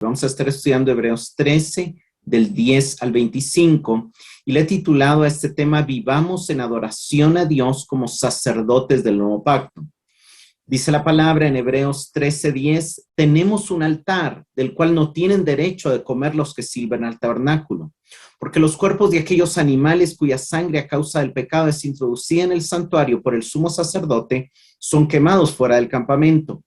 Vamos a estar estudiando Hebreos 13, del 10 al 25, y le he titulado a este tema Vivamos en adoración a Dios como sacerdotes del nuevo pacto. Dice la palabra en Hebreos 13:10, tenemos un altar del cual no tienen derecho de comer los que sirven al tabernáculo, porque los cuerpos de aquellos animales cuya sangre a causa del pecado es introducida en el santuario por el sumo sacerdote son quemados fuera del campamento.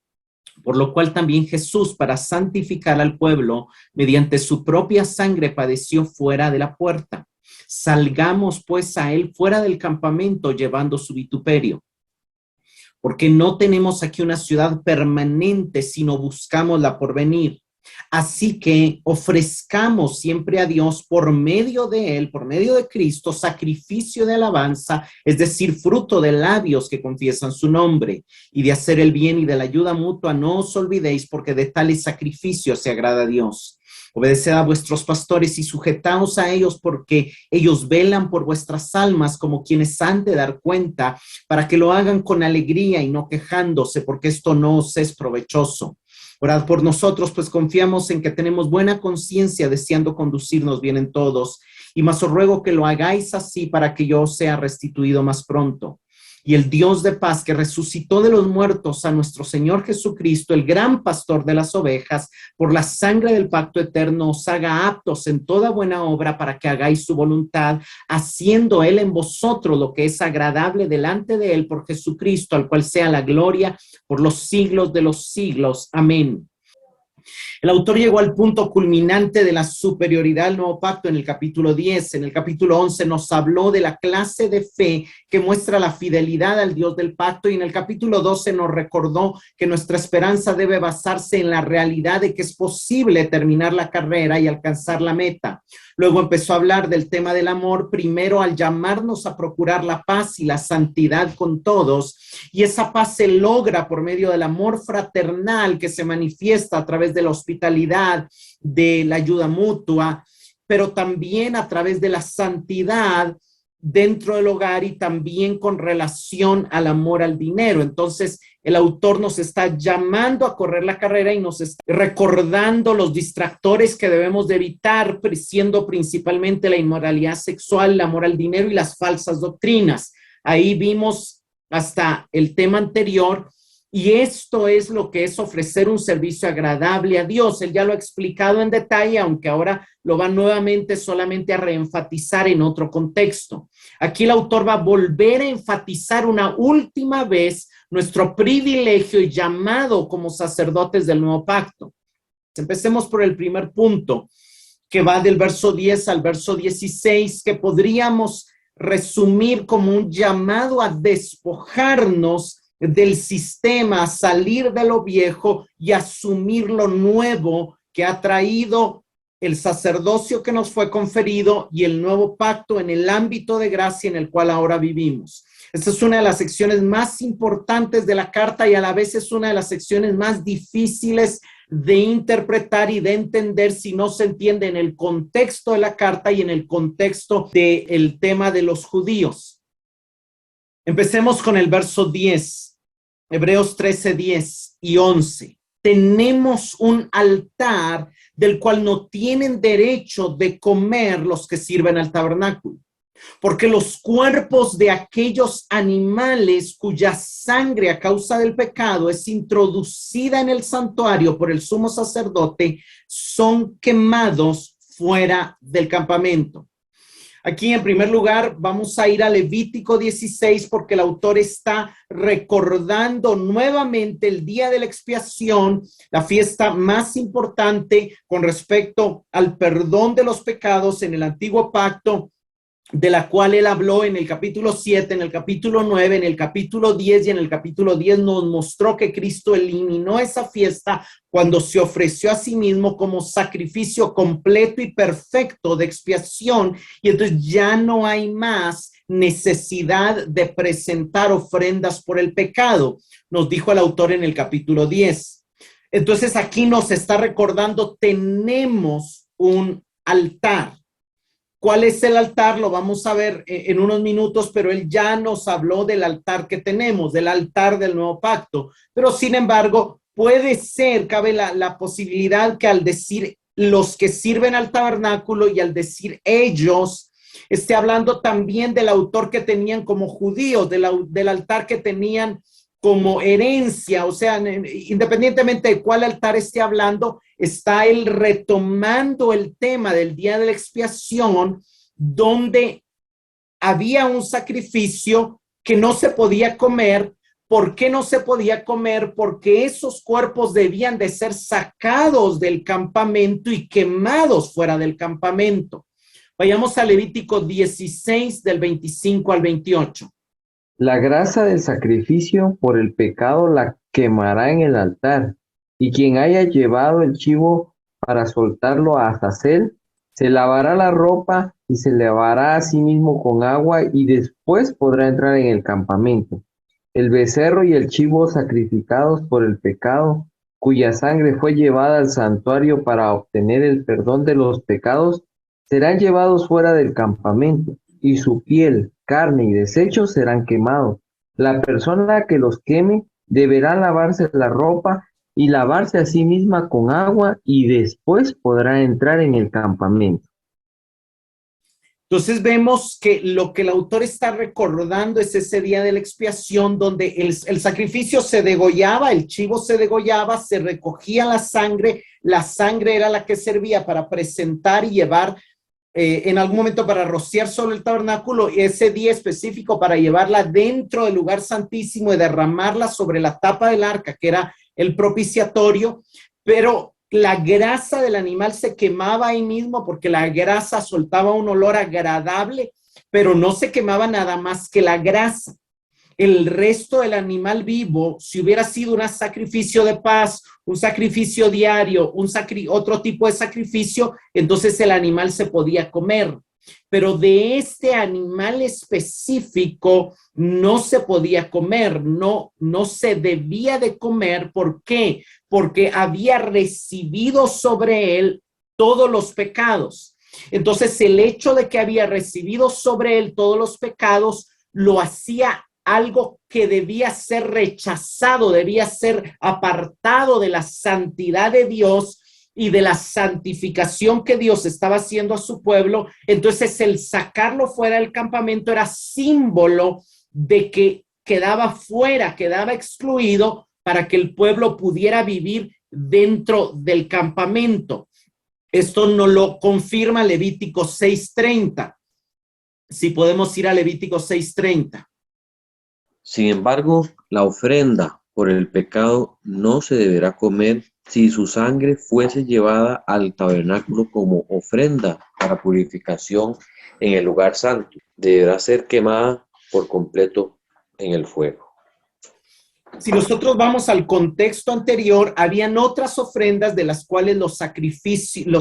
Por lo cual también Jesús, para santificar al pueblo, mediante su propia sangre padeció fuera de la puerta. Salgamos pues a él fuera del campamento llevando su vituperio. Porque no tenemos aquí una ciudad permanente, sino buscamos la porvenir. Así que ofrezcamos siempre a Dios por medio de Él, por medio de Cristo, sacrificio de alabanza, es decir, fruto de labios que confiesan su nombre, y de hacer el bien y de la ayuda mutua no os olvidéis, porque de tales sacrificios se agrada a Dios. Obedeced a vuestros pastores y sujetaos a ellos, porque ellos velan por vuestras almas como quienes han de dar cuenta, para que lo hagan con alegría y no quejándose, porque esto no os es provechoso. Orad por nosotros, pues confiamos en que tenemos buena conciencia, deseando conducirnos bien en todos. Y más os ruego que lo hagáis así para que yo sea restituido más pronto. Y el Dios de paz, que resucitó de los muertos a nuestro Señor Jesucristo, el gran pastor de las ovejas, por la sangre del pacto eterno, os haga aptos en toda buena obra para que hagáis su voluntad, haciendo Él en vosotros lo que es agradable delante de Él por Jesucristo, al cual sea la gloria por los siglos de los siglos. Amén. El autor llegó al punto culminante de la superioridad del nuevo pacto en el capítulo 10. En el capítulo 11 nos habló de la clase de fe que muestra la fidelidad al Dios del pacto, y en el capítulo 12 nos recordó que nuestra esperanza debe basarse en la realidad de que es posible terminar la carrera y alcanzar la meta. Luego empezó a hablar del tema del amor, primero al llamarnos a procurar la paz y la santidad con todos, y esa paz se logra por medio del amor fraternal que se manifiesta a través de la hospitalidad, de la ayuda mutua, pero también a través de la santidad dentro del hogar y también con relación al amor al dinero. Entonces, el autor nos está llamando a correr la carrera y nos está recordando los distractores que debemos de evitar, siendo principalmente la inmoralidad sexual, el amor al dinero y las falsas doctrinas. Ahí vimos hasta el tema anterior, y esto es lo que es ofrecer un servicio agradable a Dios. Él ya lo ha explicado en detalle, aunque ahora lo va nuevamente solamente a reenfatizar en otro contexto. Aquí el autor va a volver a enfatizar una última vez nuestro privilegio y llamado como sacerdotes del nuevo pacto. Empecemos por el primer punto, que va del verso 10 al verso 16, que podríamos resumir como un llamado a despojarnos del sistema, salir de lo viejo y asumir lo nuevo que ha traído el sacerdocio que nos fue conferido y el nuevo pacto en el ámbito de gracia en el cual ahora vivimos. Esta es una de las secciones más importantes de la carta y a la vez es una de las secciones más difíciles de interpretar y de entender si no se entiende en el contexto de la carta y en el contexto del tema de los judíos. Empecemos con el verso 10. Hebreos 13, 10 y 11. Tenemos un altar del cual no tienen derecho de comer los que sirven al tabernáculo, porque los cuerpos de aquellos animales cuya sangre a causa del pecado es introducida en el santuario por el sumo sacerdote son quemados fuera del campamento. Aquí, en primer lugar, vamos a ir a Levítico 16 porque el autor está recordando nuevamente el día de la expiación, la fiesta más importante con respecto al perdón de los pecados en el antiguo pacto, de la cual él habló en el capítulo 7, en el capítulo 9, en el capítulo 10, y en el capítulo 10 nos mostró que Cristo eliminó esa fiesta cuando se ofreció a sí mismo como sacrificio completo y perfecto de expiación, y entonces ya no hay más necesidad de presentar ofrendas por el pecado, nos dijo el autor en el capítulo 10. Entonces aquí nos está recordando, tenemos un altar. ¿Cuál es el altar? Lo vamos a ver en unos minutos, pero él ya nos habló del altar que tenemos, del altar del nuevo pacto. Pero sin embargo, puede ser, cabe la posibilidad que al decir los que sirven al tabernáculo y al decir ellos, esté hablando también del autor que tenían como judíos, del altar que tenían como herencia, o sea, independientemente de cuál altar esté hablando, está él retomando el tema del día de la expiación, donde había un sacrificio que no se podía comer. ¿Por qué no se podía comer? Porque esos cuerpos debían de ser sacados del campamento y quemados fuera del campamento. Vayamos a Levítico 16 del 25 al 28. La grasa del sacrificio por el pecado la quemará en el altar, y quien haya llevado el chivo para soltarlo a Azazel, se lavará la ropa y se lavará a sí mismo con agua, y después podrá entrar en el campamento. El becerro y el chivo sacrificados por el pecado, cuya sangre fue llevada al santuario para obtener el perdón de los pecados, serán llevados fuera del campamento, y su piel, carne y desechos serán quemados. La persona que los queme deberá lavarse la ropa y lavarse a sí misma con agua, y después podrá entrar en el campamento. Entonces vemos que lo que el autor está recordando es ese día de la expiación donde el sacrificio se degollaba, el chivo se degollaba, se recogía la sangre era la que servía para presentar y llevar en algún momento para rociar sobre el tabernáculo, y ese día específico para llevarla dentro del lugar santísimo y derramarla sobre la tapa del arca, que era el propiciatorio, pero la grasa del animal se quemaba ahí mismo porque la grasa soltaba un olor agradable, pero no se quemaba nada más que la grasa. El resto del animal vivo, si hubiera sido un sacrificio de paz, un sacrificio diario, otro tipo de sacrificio, entonces el animal se podía comer. Pero de este animal específico no se podía comer, no se debía de comer. ¿Por qué? Porque había recibido sobre él todos los pecados. Entonces el hecho de que había recibido sobre él todos los pecados lo hacía algo que debía ser rechazado, debía ser apartado de la santidad de Dios y de la santificación que Dios estaba haciendo a su pueblo. Entonces el sacarlo fuera del campamento era símbolo de que quedaba fuera, quedaba excluido para que el pueblo pudiera vivir dentro del campamento. Esto nos lo confirma Levítico 6:30. Si podemos ir a Levítico 6:30. Sin embargo, la ofrenda por el pecado no se deberá comer si su sangre fuese llevada al tabernáculo como ofrenda para purificación en el lugar santo. Deberá ser quemada por completo en el fuego. Si nosotros vamos al contexto anterior, habían otras ofrendas de las cuales los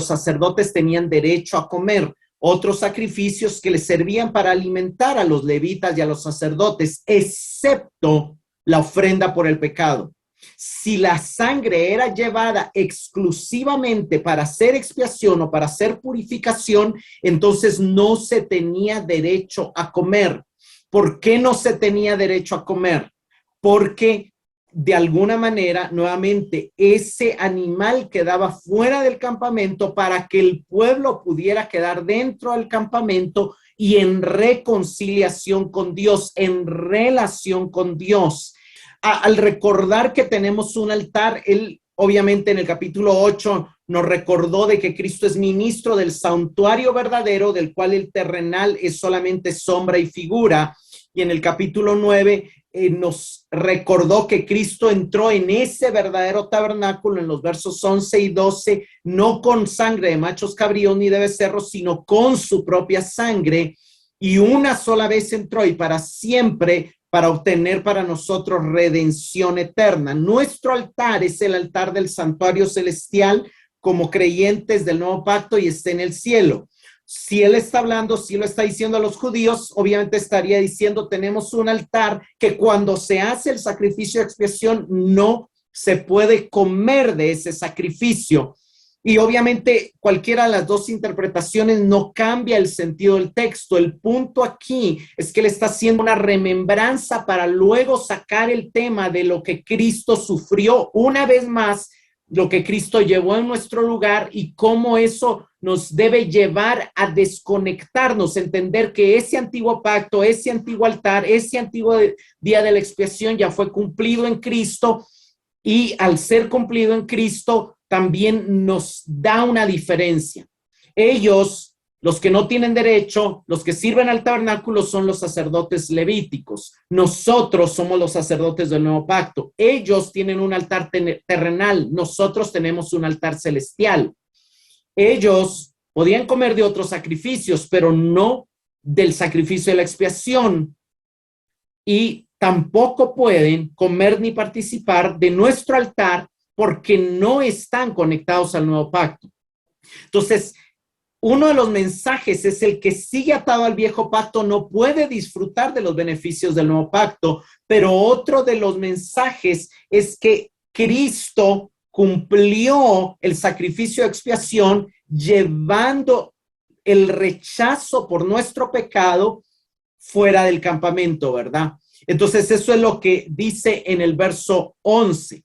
sacerdotes tenían derecho a comer, otros sacrificios que les servían para alimentar a los levitas y a los sacerdotes, excepto la ofrenda por el pecado. Si la sangre era llevada exclusivamente para hacer expiación o para hacer purificación, entonces no se tenía derecho a comer. ¿Por qué no se tenía derecho a comer? Porque de alguna manera, nuevamente, ese animal quedaba fuera del campamento para que el pueblo pudiera quedar dentro del campamento y en reconciliación con Dios, en relación con Dios. Al recordar que tenemos un altar, él obviamente en el capítulo 8 nos recordó de que Cristo es ministro del santuario verdadero, del cual el terrenal es solamente sombra y figura. Y en el capítulo 9 nos recordó que Cristo entró en ese verdadero tabernáculo en los versos 11 y 12, no con sangre de machos cabríos ni de becerros, sino con su propia sangre, y una sola vez entró y para siempre, para obtener para nosotros redención eterna. Nuestro altar es el altar del santuario celestial como creyentes del nuevo pacto y está en el cielo. Si él está hablando, si lo está diciendo a los judíos, obviamente estaría diciendo, tenemos un altar que cuando se hace el sacrificio de expiación no se puede comer de ese sacrificio. Y obviamente cualquiera de las dos interpretaciones no cambia el sentido del texto. El punto aquí es que él está haciendo una remembranza para luego sacar el tema de lo que Cristo sufrió una vez más, lo que Cristo llevó en nuestro lugar y cómo eso nos debe llevar a desconectarnos, entender que ese antiguo pacto, ese antiguo altar, ese antiguo día de la expiación ya fue cumplido en Cristo, y al ser cumplido en Cristo también nos da una diferencia. Ellos, los que no tienen derecho, los que sirven al tabernáculo son los sacerdotes levíticos. Nosotros somos los sacerdotes del nuevo pacto. Ellos tienen un altar terrenal, nosotros tenemos un altar celestial. Ellos podían comer de otros sacrificios, pero no del sacrificio de la expiación. Y tampoco pueden comer ni participar de nuestro altar porque no están conectados al nuevo pacto. Entonces, uno de los mensajes es el que sigue atado al viejo pacto no puede disfrutar de los beneficios del nuevo pacto, pero otro de los mensajes es que Cristo cumplió el sacrificio de expiación llevando el rechazo por nuestro pecado fuera del campamento, ¿verdad? Entonces eso es lo que dice en el verso 11.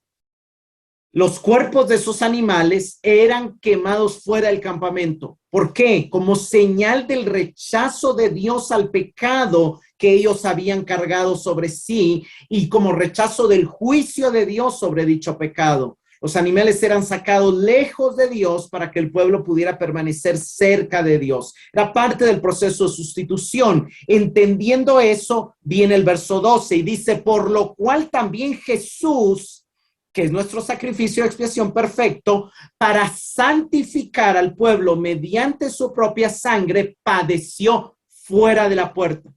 Los cuerpos de esos animales eran quemados fuera del campamento. ¿Por qué? Como señal del rechazo de Dios al pecado que ellos habían cargado sobre sí y como rechazo del juicio de Dios sobre dicho pecado. Los animales eran sacados lejos de Dios para que el pueblo pudiera permanecer cerca de Dios. Era parte del proceso de sustitución. Entendiendo eso, viene el verso 12 y dice, por lo cual también Jesús, que es nuestro sacrificio de expiación perfecto, para santificar al pueblo mediante su propia sangre, padeció fuera de la puerta.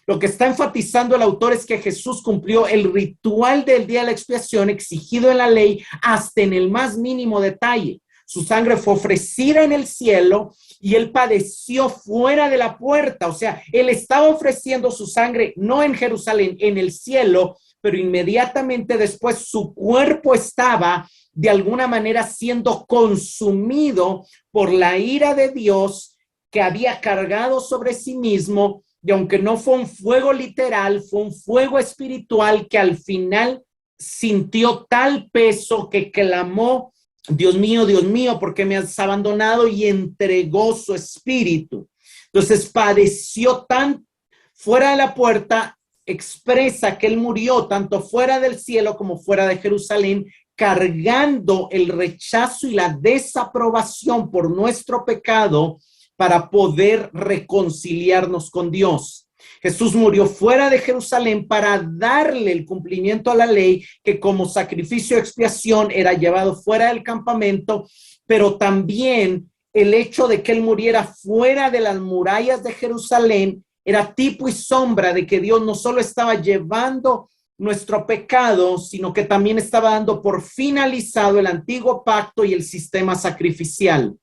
Lo que está enfatizando el autor es que Jesús cumplió el ritual del día de la expiación exigido en la ley hasta en el más mínimo detalle. Su sangre fue ofrecida en el cielo y él padeció fuera de la puerta. O sea, él estaba ofreciendo su sangre no en Jerusalén, en el cielo, pero inmediatamente después su cuerpo estaba de alguna manera siendo consumido por la ira de Dios que había cargado sobre sí mismo. Y aunque no fue un fuego literal, fue un fuego espiritual que al final sintió tal peso que clamó, Dios mío, ¿por qué me has abandonado? Y entregó su espíritu. Entonces padeció tan fuera de la puerta, expresa que él murió tanto fuera del cielo como fuera de Jerusalén, cargando el rechazo y la desaprobación por nuestro pecado, para poder reconciliarnos con Dios. Jesús murió fuera de Jerusalén para darle el cumplimiento a la ley que como sacrificio de expiación era llevado fuera del campamento, pero también el hecho de que él muriera fuera de las murallas de Jerusalén era tipo y sombra de que Dios no solo estaba llevando nuestro pecado, sino que también estaba dando por finalizado el antiguo pacto y el sistema sacrificial.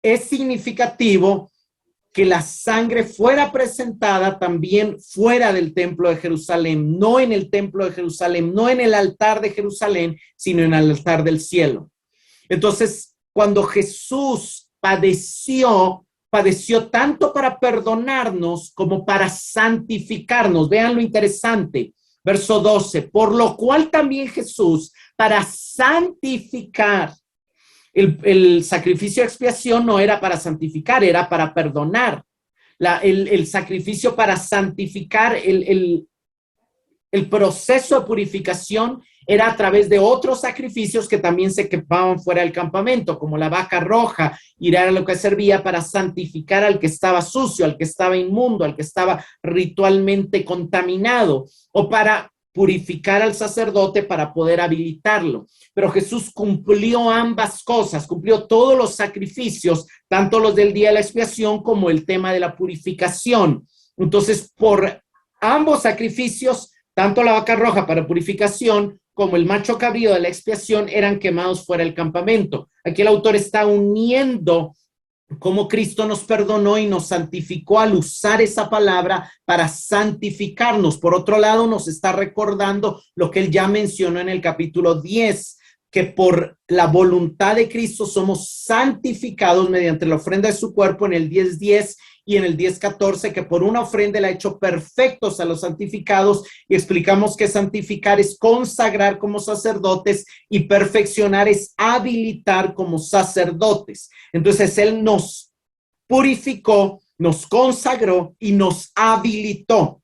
Es significativo que la sangre fuera presentada también fuera del templo de Jerusalén, no en el templo de Jerusalén, no en el altar de Jerusalén, sino en el altar del cielo. Entonces, cuando Jesús padeció tanto para perdonarnos como para santificarnos. Vean lo interesante, verso 12, por lo cual también Jesús, para santificar. El sacrificio de expiación no era para santificar, era para perdonar. El sacrificio para santificar, el proceso de purificación era a través de otros sacrificios que también se quemaban fuera del campamento, como la vaca roja, y era lo que servía para santificar al que estaba sucio, al que estaba inmundo, al que estaba ritualmente contaminado, o para purificar al sacerdote para poder habilitarlo. Pero Jesús cumplió ambas cosas, cumplió todos los sacrificios, tanto los del día de la expiación como el tema de la purificación. Entonces, por ambos sacrificios, tanto la vaca roja para purificación como el macho cabrío de la expiación eran quemados fuera del campamento. Aquí el autor está uniendo cómo Cristo nos perdonó y nos santificó al usar esa palabra para santificarnos. Por otro lado, nos está recordando lo que él ya mencionó en el capítulo 10, que por la voluntad de Cristo somos santificados mediante la ofrenda de su cuerpo en el 10:10 y en el 10:14, que por una ofrenda le ha hecho perfectos a los santificados, y explicamos que santificar es consagrar como sacerdotes y perfeccionar es habilitar como sacerdotes. Entonces Él nos purificó, nos consagró y nos habilitó.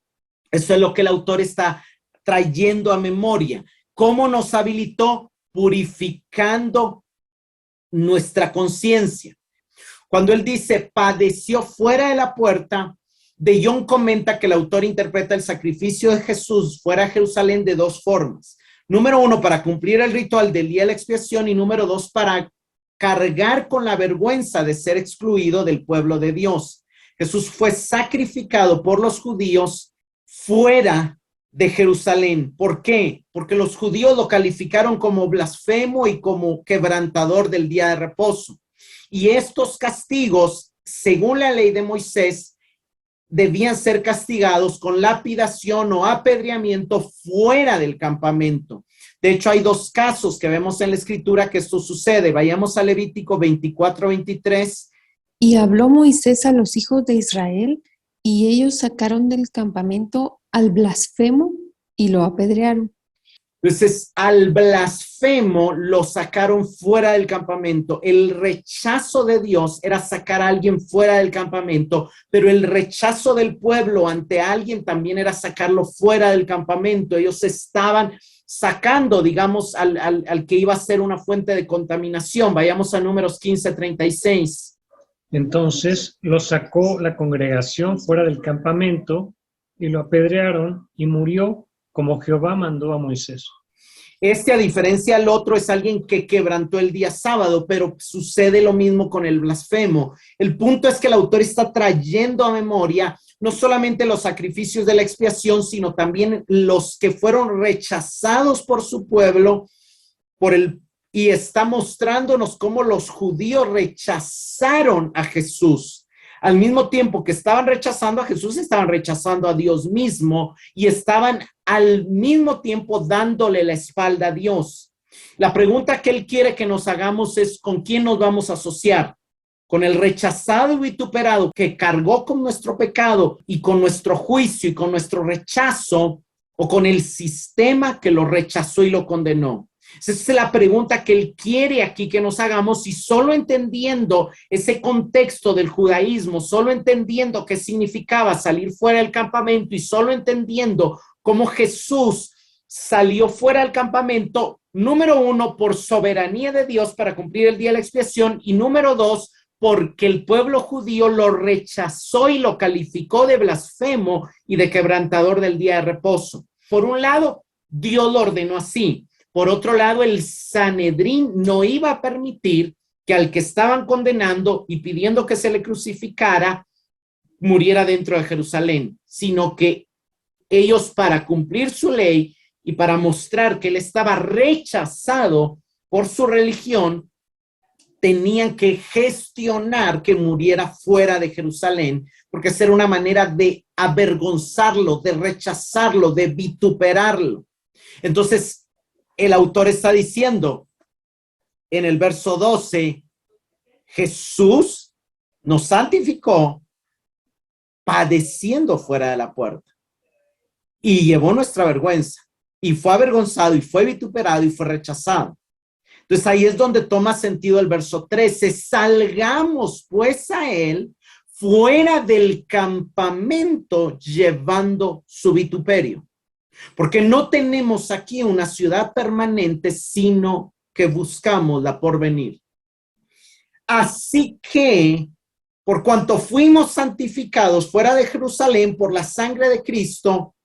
Eso es lo que el autor está trayendo a memoria. ¿Cómo nos habilitó? Purificando nuestra conciencia. Cuando él dice padeció fuera de la puerta, De Jong comenta que el autor interpreta el sacrificio de Jesús fuera de Jerusalén de dos formas. Número uno, para cumplir el ritual del día de la expiación, y número dos, para cargar con la vergüenza de ser excluido del pueblo de Dios. Jesús fue sacrificado por los judíos fuera de Jerusalén. ¿Por qué? Porque los judíos lo calificaron como blasfemo y como quebrantador del día de reposo. Y estos castigos, según la ley de Moisés, debían ser castigados con lapidación o apedreamiento fuera del campamento. De hecho, hay dos casos que vemos en la escritura que esto sucede. Vayamos a Levítico 24:23. Y habló Moisés a los hijos de Israel, y ellos sacaron del campamento al blasfemo y lo apedrearon. Entonces, al blasfemo lo sacaron fuera del campamento. El rechazo de Dios era sacar a alguien fuera del campamento, pero el rechazo del pueblo ante alguien también era sacarlo fuera del campamento. Ellos estaban sacando, digamos, al que iba a ser una fuente de contaminación. Vayamos a Números 15:36. Entonces lo sacó la congregación fuera del campamento y lo apedrearon y murió como Jehová mandó a Moisés. A diferencia del otro, es alguien que quebrantó el día sábado, pero sucede lo mismo con el blasfemo. El punto es que el autor está trayendo a memoria no solamente los sacrificios de la expiación, sino también los que fueron rechazados por su pueblo, y está mostrándonos cómo los judíos rechazaron a Jesús. Al mismo tiempo que estaban rechazando a Jesús, estaban rechazando a Dios mismo y estaban al mismo tiempo dándole la espalda a Dios. La pregunta que él quiere que nos hagamos es: ¿con quién nos vamos a asociar? ¿Con el rechazado y vituperado que cargó con nuestro pecado y con nuestro juicio y con nuestro rechazo, o con el sistema que lo rechazó y lo condenó? Esa es la pregunta que él quiere aquí que nos hagamos, y solo entendiendo ese contexto del judaísmo, solo entendiendo qué significaba salir fuera del campamento y solo entendiendo cómo Jesús salió fuera del campamento, número uno, por soberanía de Dios para cumplir el día de la expiación, y número dos, porque el pueblo judío lo rechazó y lo calificó de blasfemo y de quebrantador del día de reposo. Por un lado, Dios lo ordenó así. Por otro lado, el Sanedrín no iba a permitir que al que estaban condenando y pidiendo que se le crucificara muriera dentro de Jerusalén, sino que ellos, para cumplir su ley y para mostrar que él estaba rechazado por su religión, tenían que gestionar que muriera fuera de Jerusalén, porque esa era una manera de avergonzarlo, de rechazarlo, de vituperarlo. Entonces, el autor está diciendo en el verso 12, Jesús nos santificó padeciendo fuera de la puerta y llevó nuestra vergüenza y fue avergonzado y fue vituperado y fue rechazado. Entonces ahí es donde toma sentido el verso 13, salgamos pues a él fuera del campamento llevando su vituperio. Porque no tenemos aquí una ciudad permanente, sino que buscamos la porvenir. Así que, por cuanto fuimos santificados fuera de Jerusalén por la sangre de Cristo,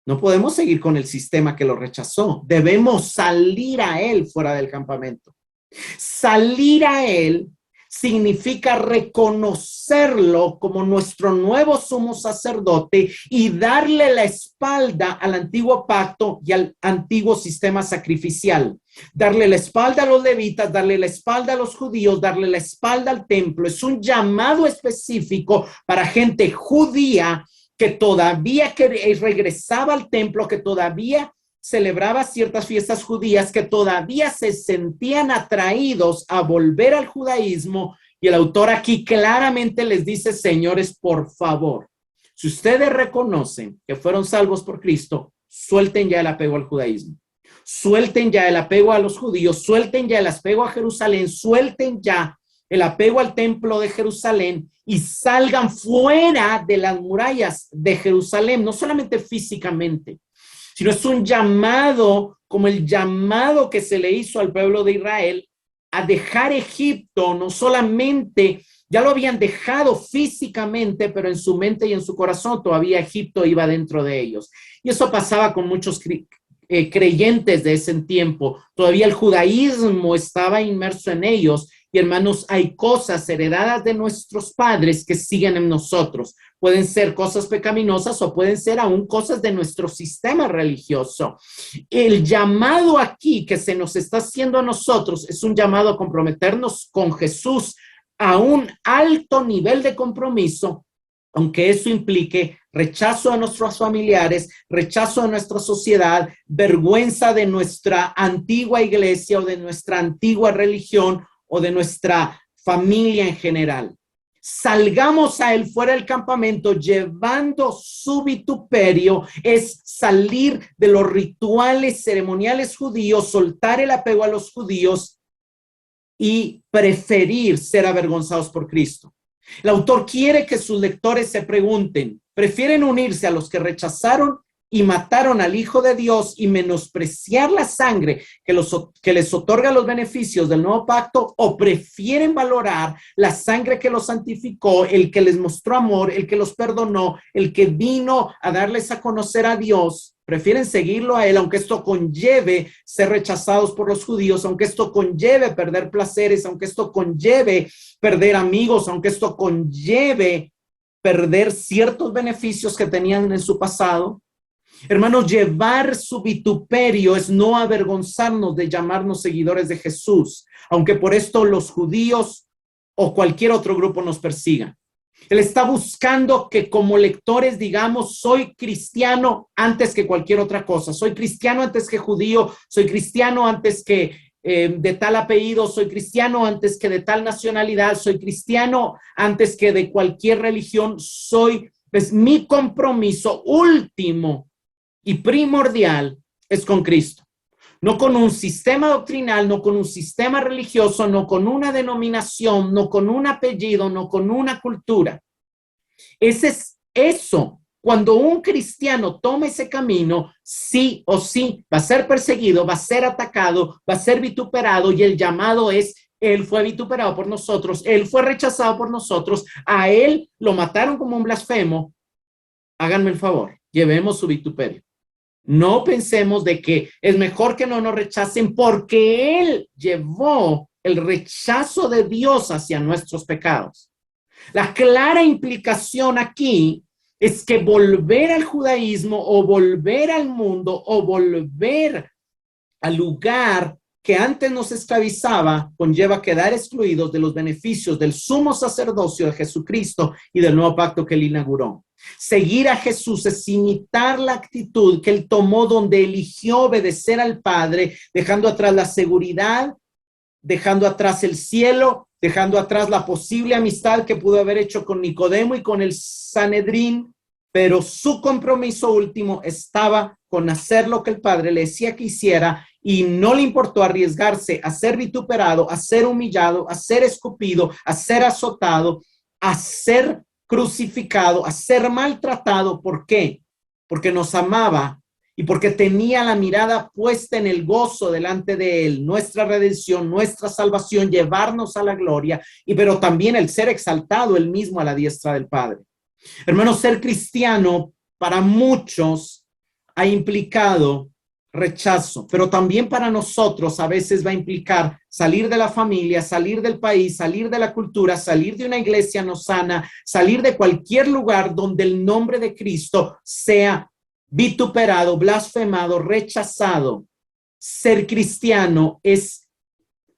no podemos seguir con el sistema que lo rechazó. Debemos salir a él fuera del campamento. Salir a él significa reconocerlo como nuestro nuevo sumo sacerdote y darle la espalda al antiguo pacto y al antiguo sistema sacrificial. Darle la espalda a los levitas, darle la espalda a los judíos, darle la espalda al templo. Es un llamado específico para gente judía que todavía regresaba al templo, que todavía celebraba ciertas fiestas judías que todavía se sentían atraídos a volver al judaísmo, y el autor aquí claramente les dice: señores, por favor, si ustedes reconocen que fueron salvos por Cristo, suelten ya el apego al judaísmo, suelten ya el apego a los judíos, suelten ya el apego a Jerusalén, suelten ya el apego al templo de Jerusalén y salgan fuera de las murallas de Jerusalén, no solamente físicamente, sino es un llamado como el llamado que se le hizo al pueblo de Israel a dejar Egipto. No solamente ya lo habían dejado físicamente, pero en su mente y en su corazón todavía Egipto iba dentro de ellos. Y eso pasaba con muchos creyentes de ese tiempo. Todavía el judaísmo estaba inmerso en ellos. Y hermanos, hay cosas heredadas de nuestros padres que siguen en nosotros. Pueden ser cosas pecaminosas o pueden ser aún cosas de nuestro sistema religioso. El llamado aquí que se nos está haciendo a nosotros es un llamado a comprometernos con Jesús a un alto nivel de compromiso, aunque eso implique rechazo a nuestros familiares, rechazo a nuestra sociedad, vergüenza de nuestra antigua iglesia o de nuestra antigua religión o de nuestra familia en general. Salgamos a él fuera del campamento llevando su vituperio, es salir de los rituales ceremoniales judíos, soltar el apego a los judíos y preferir ser avergonzados por Cristo. El autor quiere que sus lectores se pregunten: ¿prefieren unirse a los que rechazaron y mataron al Hijo de Dios y menospreciar la sangre que les otorga los beneficios del nuevo pacto, o prefieren valorar la sangre que los santificó, el que les mostró amor, el que los perdonó, el que vino a darles a conocer a Dios? Prefieren seguirlo a él, aunque esto conlleve ser rechazados por los judíos, aunque esto conlleve perder placeres, aunque esto conlleve perder amigos, aunque esto conlleve perder ciertos beneficios que tenían en su pasado. Hermanos, llevar su vituperio es no avergonzarnos de llamarnos seguidores de Jesús, aunque por esto los judíos o cualquier otro grupo nos persigan. Él está buscando que como lectores digamos: soy cristiano antes que cualquier otra cosa, soy cristiano antes que judío, soy cristiano antes que de tal apellido, soy cristiano antes que de tal nacionalidad, soy cristiano antes que de cualquier religión. Es mi compromiso último y primordial es con Cristo, no con un sistema doctrinal, no con un sistema religioso, no con una denominación, no con un apellido, no con una cultura. Ese es eso. Cuando un cristiano toma ese camino, sí o sí va a ser perseguido, va a ser atacado, va a ser vituperado, y el llamado es: él fue vituperado por nosotros, él fue rechazado por nosotros, a él lo mataron como un blasfemo. Háganme el favor, llevemos su vituperio. No pensemos de que es mejor que no nos rechacen, porque él llevó el rechazo de Dios hacia nuestros pecados. La clara implicación aquí es que volver al judaísmo o volver al mundo o volver al lugar que antes nos esclavizaba conlleva quedar excluidos de los beneficios del sumo sacerdocio de Jesucristo y del nuevo pacto que él inauguró. Seguir a Jesús es imitar la actitud que él tomó, donde eligió obedecer al Padre, dejando atrás la seguridad, dejando atrás el cielo, dejando atrás la posible amistad que pudo haber hecho con Nicodemo y con el Sanedrín, pero su compromiso último estaba con hacer lo que el Padre le decía que hiciera, y no le importó arriesgarse a ser vituperado, a ser humillado, a ser escupido, a ser azotado, a ser crucificado, a ser maltratado. ¿Por qué? Porque nos amaba y porque tenía la mirada puesta en el gozo delante de él, nuestra redención, nuestra salvación, llevarnos a la gloria, pero también el ser exaltado él mismo a la diestra del Padre. Hermanos, ser cristiano para muchos ha implicado rechazo, pero también para nosotros a veces va a implicar salir de la familia, salir del país, salir de la cultura, salir de una iglesia no sana, salir de cualquier lugar donde el nombre de Cristo sea vituperado, blasfemado, rechazado. Ser cristiano es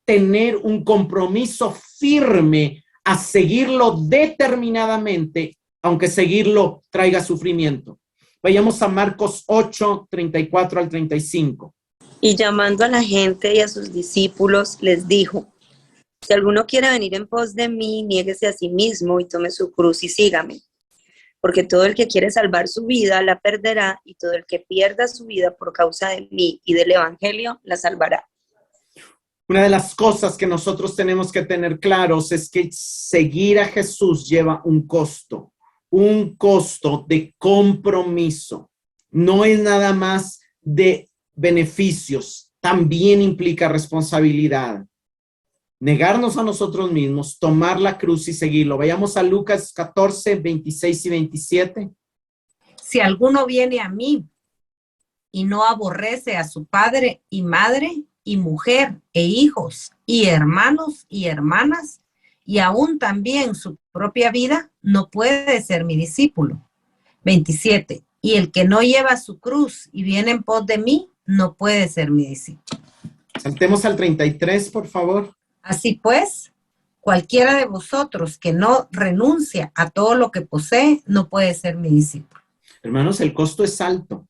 tener un compromiso firme a seguirlo determinadamente, aunque seguirlo traiga sufrimiento. Vayamos a Marcos 8, 34 al 35. Y llamando a la gente y a sus discípulos, les dijo: si alguno quiere venir en pos de mí, niéguese a sí mismo y tome su cruz y sígame. Porque todo el que quiere salvar su vida la perderá, y todo el que pierda su vida por causa de mí y del evangelio la salvará. Una de las cosas que nosotros tenemos que tener claros es que seguir a Jesús lleva un costo de compromiso. No es nada más de beneficios, también implica responsabilidad. Negarnos a nosotros mismos, tomar la cruz y seguirlo. Vayamos a Lucas 14, 26 y 27. Si alguno viene a mí y no aborrece a su padre y madre y mujer e hijos y hermanos y hermanas y aún también su propia vida, no puede ser mi discípulo. 27. Y el que no lleva su cruz y viene en pos de mí, no puede ser mi discípulo. Saltemos al 33, por favor. Así pues, cualquiera de vosotros que no renuncia a todo lo que posee, no puede ser mi discípulo. Hermanos, el costo es alto.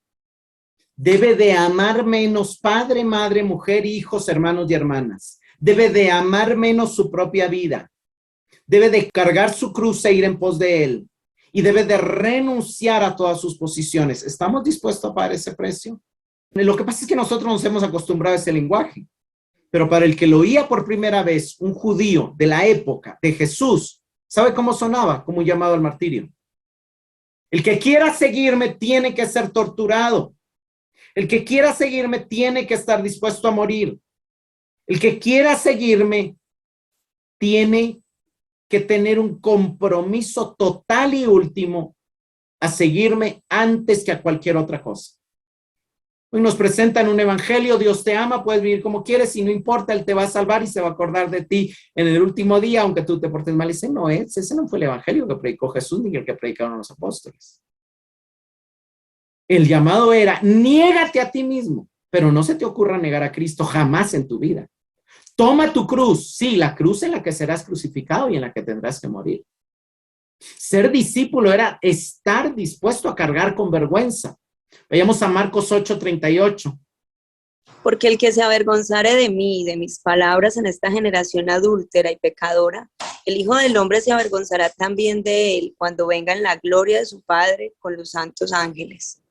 Debe de amar menos padre, madre, mujer, hijos, hermanos y hermanas. Debe de amar menos su propia vida. Debe de cargar su cruz e ir en pos de él. Y debe de renunciar a todas sus posiciones. ¿Estamos dispuestos a pagar ese precio? Lo que pasa es que nosotros nos hemos acostumbrado a ese lenguaje. Pero para el que lo oía por primera vez, un judío de la época de Jesús, ¿sabe cómo sonaba? Como un llamado al martirio. El que quiera seguirme tiene que ser torturado. El que quiera seguirme tiene que estar dispuesto a morir. El que quiera seguirme tiene que tener un compromiso total y último a seguirme antes que a cualquier otra cosa. Hoy nos presentan un evangelio: Dios te ama, puedes vivir como quieres y no importa, Él te va a salvar y se va a acordar de ti en el último día, aunque tú te portes mal. Ese no fue el evangelio que predicó Jesús ni el que predicaron los apóstoles. El llamado era: niégate a ti mismo, pero no se te ocurra negar a Cristo jamás en tu vida. Toma tu cruz, sí, la cruz en la que serás crucificado y en la que tendrás que morir. Ser discípulo era estar dispuesto a cargar con vergüenza. Vayamos a Marcos 8, 38. Porque el que se avergonzare de mí y de mis palabras en esta generación adúltera y pecadora, el Hijo del Hombre se avergonzará también de él cuando venga en la gloria de su Padre con los santos ángeles.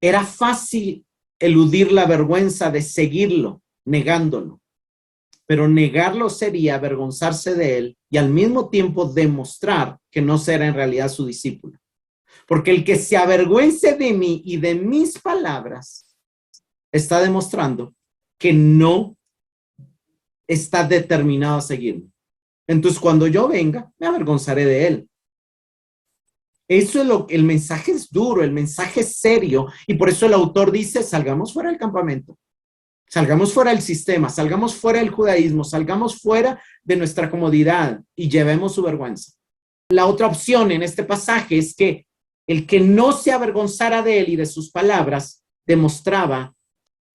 Era fácil eludir la vergüenza de seguirlo, negándolo. Pero negarlo sería avergonzarse de él y al mismo tiempo demostrar que no será en realidad su discípulo. Porque el que se avergüence de mí y de mis palabras está demostrando que no está determinado a seguirme. Entonces, cuando yo venga, me avergonzaré de él. Eso es el mensaje es duro, el mensaje es serio, y por eso el autor dice: salgamos fuera del campamento, salgamos fuera del sistema, salgamos fuera del judaísmo, salgamos fuera de nuestra comodidad y llevemos su vergüenza. La otra opción en este pasaje es que el que no se avergonzara de él y de sus palabras demostraba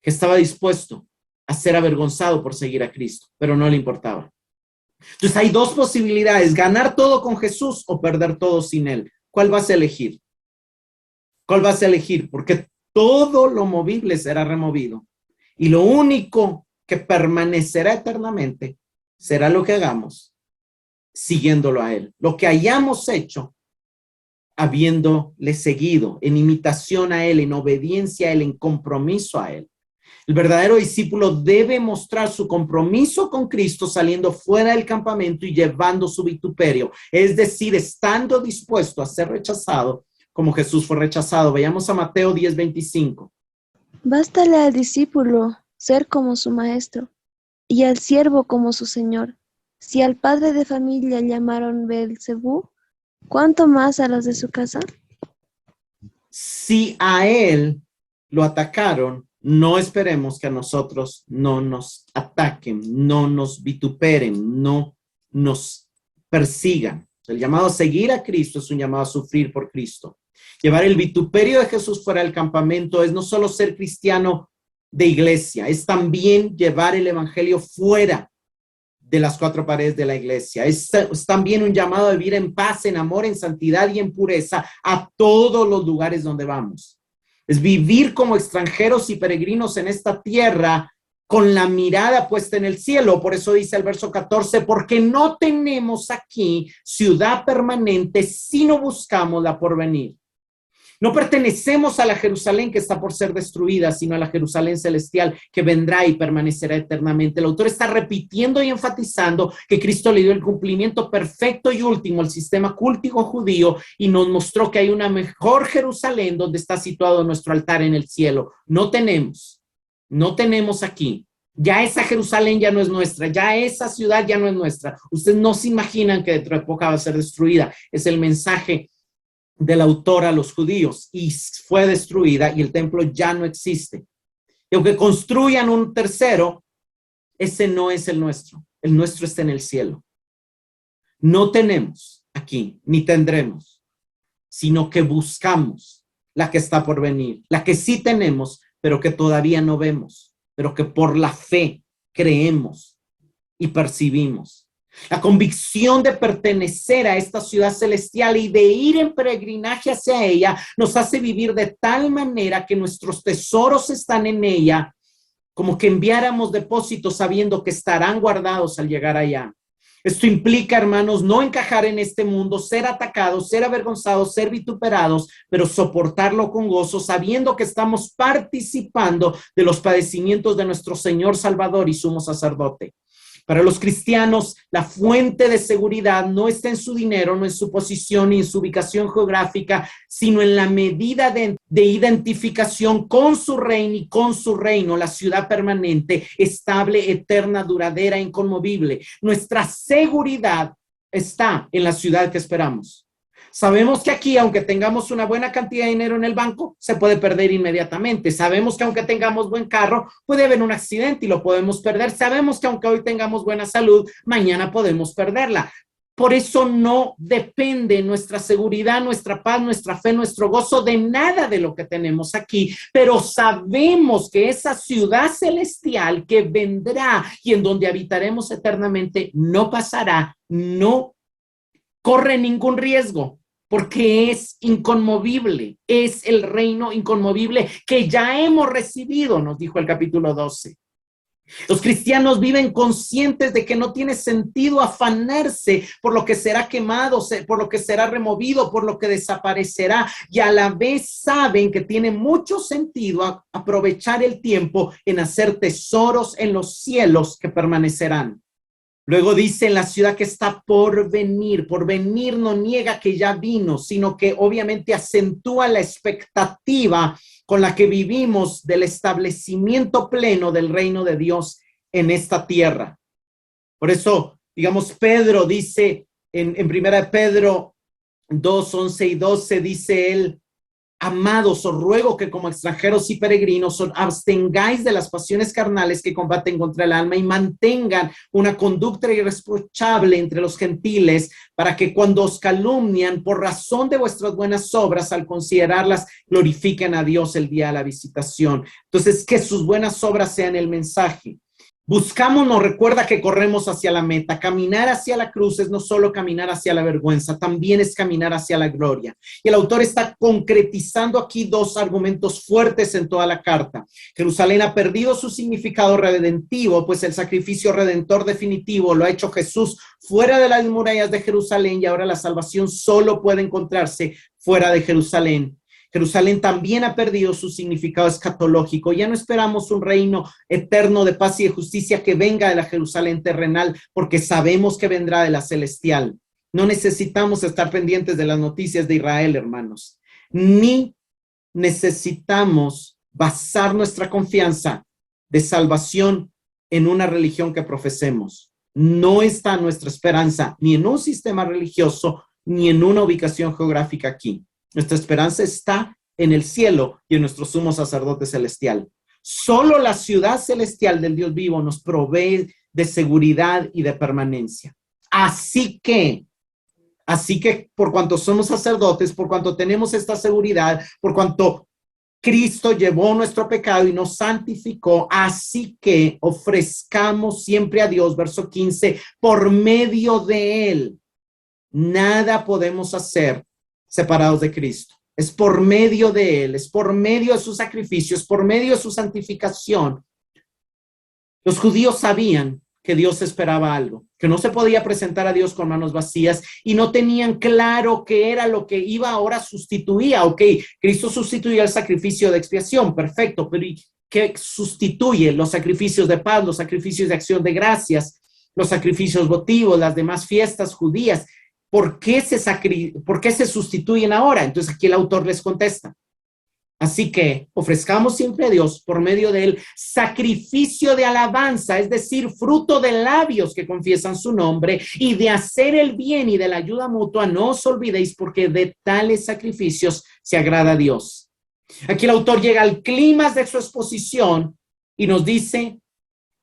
que estaba dispuesto a ser avergonzado por seguir a Cristo, pero no le importaba. Entonces hay dos posibilidades: ganar todo con Jesús o perder todo sin él. ¿Cuál vas a elegir? ¿Cuál vas a elegir? Porque todo lo movible será removido y lo único que permanecerá eternamente será lo que hagamos siguiéndolo a él. Lo que hayamos hecho habiéndole seguido, en imitación a él, en obediencia a él, en compromiso a él. El verdadero discípulo debe mostrar su compromiso con Cristo saliendo fuera del campamento y llevando su vituperio, es decir, estando dispuesto a ser rechazado como Jesús fue rechazado. Vayamos a Mateo 10:25. Bástale al discípulo ser como su maestro y al siervo como su señor. Si al padre de familia llamaron Beelzebú, ¿cuánto más a los de su casa? Si a él lo atacaron, no esperemos que a nosotros no nos ataquen, no nos vituperen, no nos persigan. El llamado a seguir a Cristo es un llamado a sufrir por Cristo. Llevar el vituperio de Jesús fuera del campamento es no solo ser cristiano de iglesia, es también llevar el evangelio fuera de las cuatro paredes de la iglesia. Es también un llamado a vivir en paz, en amor, en santidad y en pureza a todos los lugares donde vamos. Es vivir como extranjeros y peregrinos en esta tierra con la mirada puesta en el cielo. Por eso dice el verso 14, porque no tenemos aquí ciudad permanente si no buscamos la porvenir. No pertenecemos a la Jerusalén que está por ser destruida, sino a la Jerusalén celestial que vendrá y permanecerá eternamente. El autor está repitiendo y enfatizando que Cristo le dio el cumplimiento perfecto y último al sistema cultico judío y nos mostró que hay una mejor Jerusalén donde está situado nuestro altar en el cielo. No tenemos aquí. Ya esa Jerusalén ya no es nuestra, ya esa ciudad ya no es nuestra. Ustedes no se imaginan que dentro de poco va a ser destruida. Es el mensaje del autor a los judíos y fue destruida y el templo ya no existe. Y aunque construyan un tercero, ese no es el nuestro está en el cielo. No tenemos aquí, ni tendremos, sino que buscamos la que está por venir, la que sí tenemos, pero que todavía no vemos, pero que por la fe creemos y percibimos. La convicción de pertenecer a esta ciudad celestial y de ir en peregrinaje hacia ella nos hace vivir de tal manera que nuestros tesoros están en ella, como que enviáramos depósitos sabiendo que estarán guardados al llegar allá. Esto implica, hermanos, no encajar en este mundo, ser atacados, ser avergonzados, ser vituperados, pero soportarlo con gozo, sabiendo que estamos participando de los padecimientos de nuestro Señor Salvador y Sumo Sacerdote. Para los cristianos, la fuente de seguridad no está en su dinero, no en su posición ni en su ubicación geográfica, sino en la medida de identificación con su reino y con su reino, la ciudad permanente, estable, eterna, duradera, inconmovible. Nuestra seguridad está en la ciudad que esperamos. Sabemos que aquí, aunque tengamos una buena cantidad de dinero en el banco, se puede perder inmediatamente. Sabemos que aunque tengamos buen carro, puede haber un accidente y lo podemos perder. Sabemos que aunque hoy tengamos buena salud, mañana podemos perderla. Por eso no depende nuestra seguridad, nuestra paz, nuestra fe, nuestro gozo de nada de lo que tenemos aquí. Pero sabemos que esa ciudad celestial que vendrá y en donde habitaremos eternamente no pasará, no corre ningún riesgo. Porque es inconmovible, es el reino inconmovible que ya hemos recibido, nos dijo el capítulo 12. Los cristianos viven conscientes de que no tiene sentido afanarse por lo que será quemado, por lo que será removido, por lo que desaparecerá, y a la vez saben que tiene mucho sentido aprovechar el tiempo en hacer tesoros en los cielos que permanecerán. Luego dice en la ciudad que está por venir no niega que ya vino, sino que obviamente acentúa la expectativa con la que vivimos del establecimiento pleno del reino de Dios en esta tierra. Por eso, digamos, Pedro dice en 1 Pedro 2, 11 y 12, dice él, amados, os ruego que como extranjeros y peregrinos os abstengáis de las pasiones carnales que combaten contra el alma y mantengan una conducta irreprochable entre los gentiles, para que cuando os calumnian por razón de vuestras buenas obras, al considerarlas, glorifiquen a Dios el día de la visitación. Entonces, que sus buenas obras sean el mensaje. Buscamos, nos recuerda que corremos hacia la meta. Caminar hacia la cruz es no solo caminar hacia la vergüenza, también es caminar hacia la gloria. Y el autor está concretizando aquí dos argumentos fuertes en toda la carta. Jerusalén ha perdido su significado redentivo, pues el sacrificio redentor definitivo lo ha hecho Jesús fuera de las murallas de Jerusalén, y ahora la salvación solo puede encontrarse fuera de Jerusalén. Jerusalén también ha perdido su significado escatológico. Ya no esperamos un reino eterno de paz y de justicia que venga de la Jerusalén terrenal, porque sabemos que vendrá de la celestial. No necesitamos estar pendientes de las noticias de Israel, hermanos, ni necesitamos basar nuestra confianza de salvación en una religión que profesemos. No está nuestra esperanza ni en un sistema religioso, ni en una ubicación geográfica aquí. Nuestra esperanza está en el cielo y en nuestro sumo sacerdote celestial. Solo la ciudad celestial del Dios vivo nos provee de seguridad y de permanencia. Así que por cuanto somos sacerdotes, por cuanto tenemos esta seguridad, por cuanto Cristo llevó nuestro pecado y nos santificó, así que ofrezcamos siempre a Dios, verso 15, por medio de Él. Nada podemos hacer separados de Cristo. Es por medio de Él, es por medio de su sacrificio, es por medio de su santificación. Los judíos sabían que Dios esperaba algo, que no se podía presentar a Dios con manos vacías y no tenían claro qué era lo que iba ahora sustituía. Ok, Cristo sustituye el sacrificio de expiación, perfecto, pero ¿qué sustituye? Los sacrificios de paz, los sacrificios de acción de gracias, los sacrificios votivos, las demás fiestas judías. ¿Por qué se sustituyen ahora? Entonces aquí el autor les contesta. Así que ofrezcamos siempre a Dios por medio de él sacrificio de alabanza, es decir, fruto de labios que confiesan su nombre y de hacer el bien y de la ayuda mutua. No os olvidéis porque de tales sacrificios se agrada a Dios. Aquí el autor llega al clímax de su exposición y nos dice,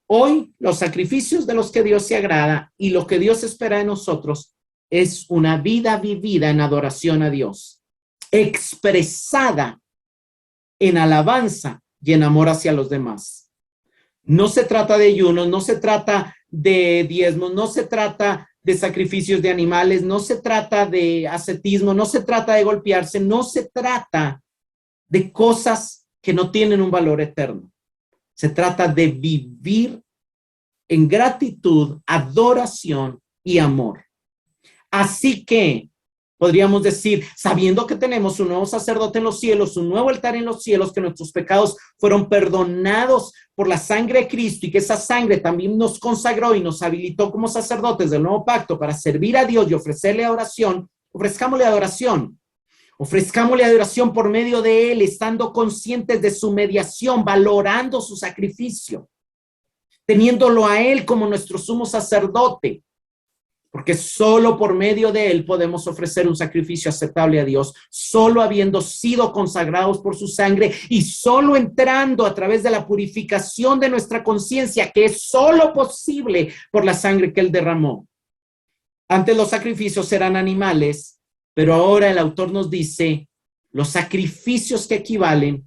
hoy los sacrificios de los que Dios se agrada y lo que Dios espera de nosotros es una vida vivida en adoración a Dios, expresada en alabanza y en amor hacia los demás. No se trata de ayunos, no se trata de diezmos, no se trata de sacrificios de animales, no se trata de ascetismo, no se trata de golpearse, no se trata de cosas que no tienen un valor eterno. Se trata de vivir en gratitud, adoración y amor. Así que podríamos decir, sabiendo que tenemos un nuevo sacerdote en los cielos, un nuevo altar en los cielos, que nuestros pecados fueron perdonados por la sangre de Cristo y que esa sangre también nos consagró y nos habilitó como sacerdotes del nuevo pacto para servir a Dios y ofrecerle adoración, ofrezcámosle adoración. Ofrezcámosle adoración por medio de Él, estando conscientes de su mediación, valorando su sacrificio, teniéndolo a Él como nuestro sumo sacerdote. Porque solo por medio de él podemos ofrecer un sacrificio aceptable a Dios, solo habiendo sido consagrados por su sangre y solo entrando a través de la purificación de nuestra conciencia, que es solo posible por la sangre que él derramó. Antes los sacrificios eran animales, pero ahora el autor nos dice los sacrificios que equivalen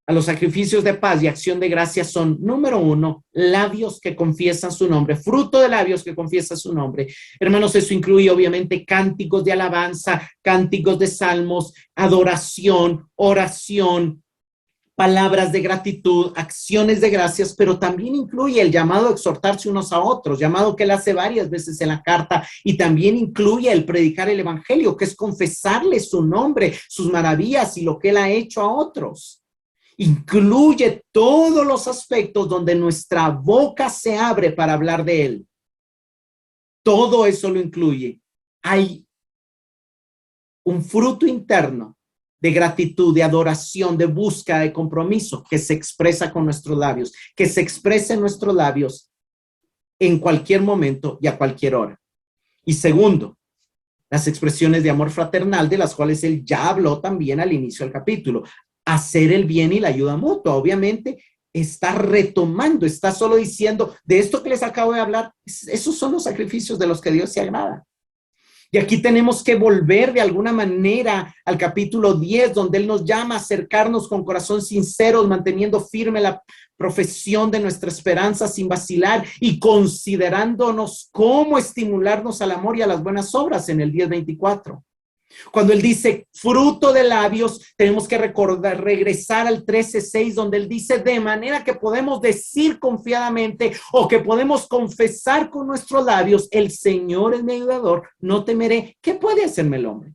a los sacrificios de paz y acción de gracias son, número 1, labios que confiesan su nombre, fruto de labios que confiesan su nombre. Hermanos, eso incluye obviamente cánticos de alabanza, cánticos de salmos, adoración, oración, palabras de gratitud, acciones de gracias, pero también incluye el llamado a exhortarse unos a otros, llamado que él hace varias veces en la carta, y también incluye el predicar el evangelio, que es confesarle su nombre, sus maravillas y lo que él ha hecho a otros. Incluye todos los aspectos donde nuestra boca se abre para hablar de él. Todo eso lo incluye. Hay un fruto interno de gratitud, de adoración, de búsqueda, de compromiso que se expresa con nuestros labios, que se expresa en nuestros labios en cualquier momento y a cualquier hora. Y segundo, las expresiones de amor fraternal de las cuales él ya habló también al inicio del capítulo. Hacer el bien y la ayuda mutua. Obviamente está retomando, está solo diciendo de esto que les acabo de hablar, esos son los sacrificios de los que Dios se agrada. Y aquí tenemos que volver de alguna manera al capítulo 10, donde él nos llama a acercarnos con corazón sincero, manteniendo firme la profesión de nuestra esperanza sin vacilar y considerándonos cómo estimularnos al amor y a las buenas obras en el 10:24. Cuando él dice fruto de labios, tenemos que regresar al 13:6, donde él dice de manera que podemos decir confiadamente o que podemos confesar con nuestros labios, el Señor es mi ayudador, no temeré. ¿Qué puede hacerme el hombre?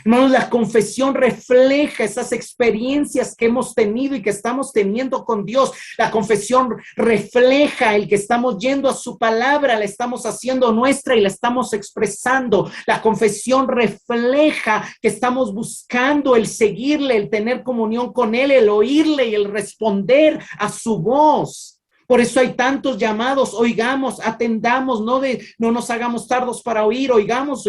Hermanos, la confesión refleja esas experiencias que hemos tenido y que estamos teniendo con Dios. La confesión refleja el que estamos yendo a su palabra, la estamos haciendo nuestra y la estamos expresando. La confesión refleja que estamos buscando el seguirle, el tener comunión con él, el oírle y el responder a su voz. Por eso hay tantos llamados, oigamos, atendamos, no nos hagamos tardos para oír, oigamos.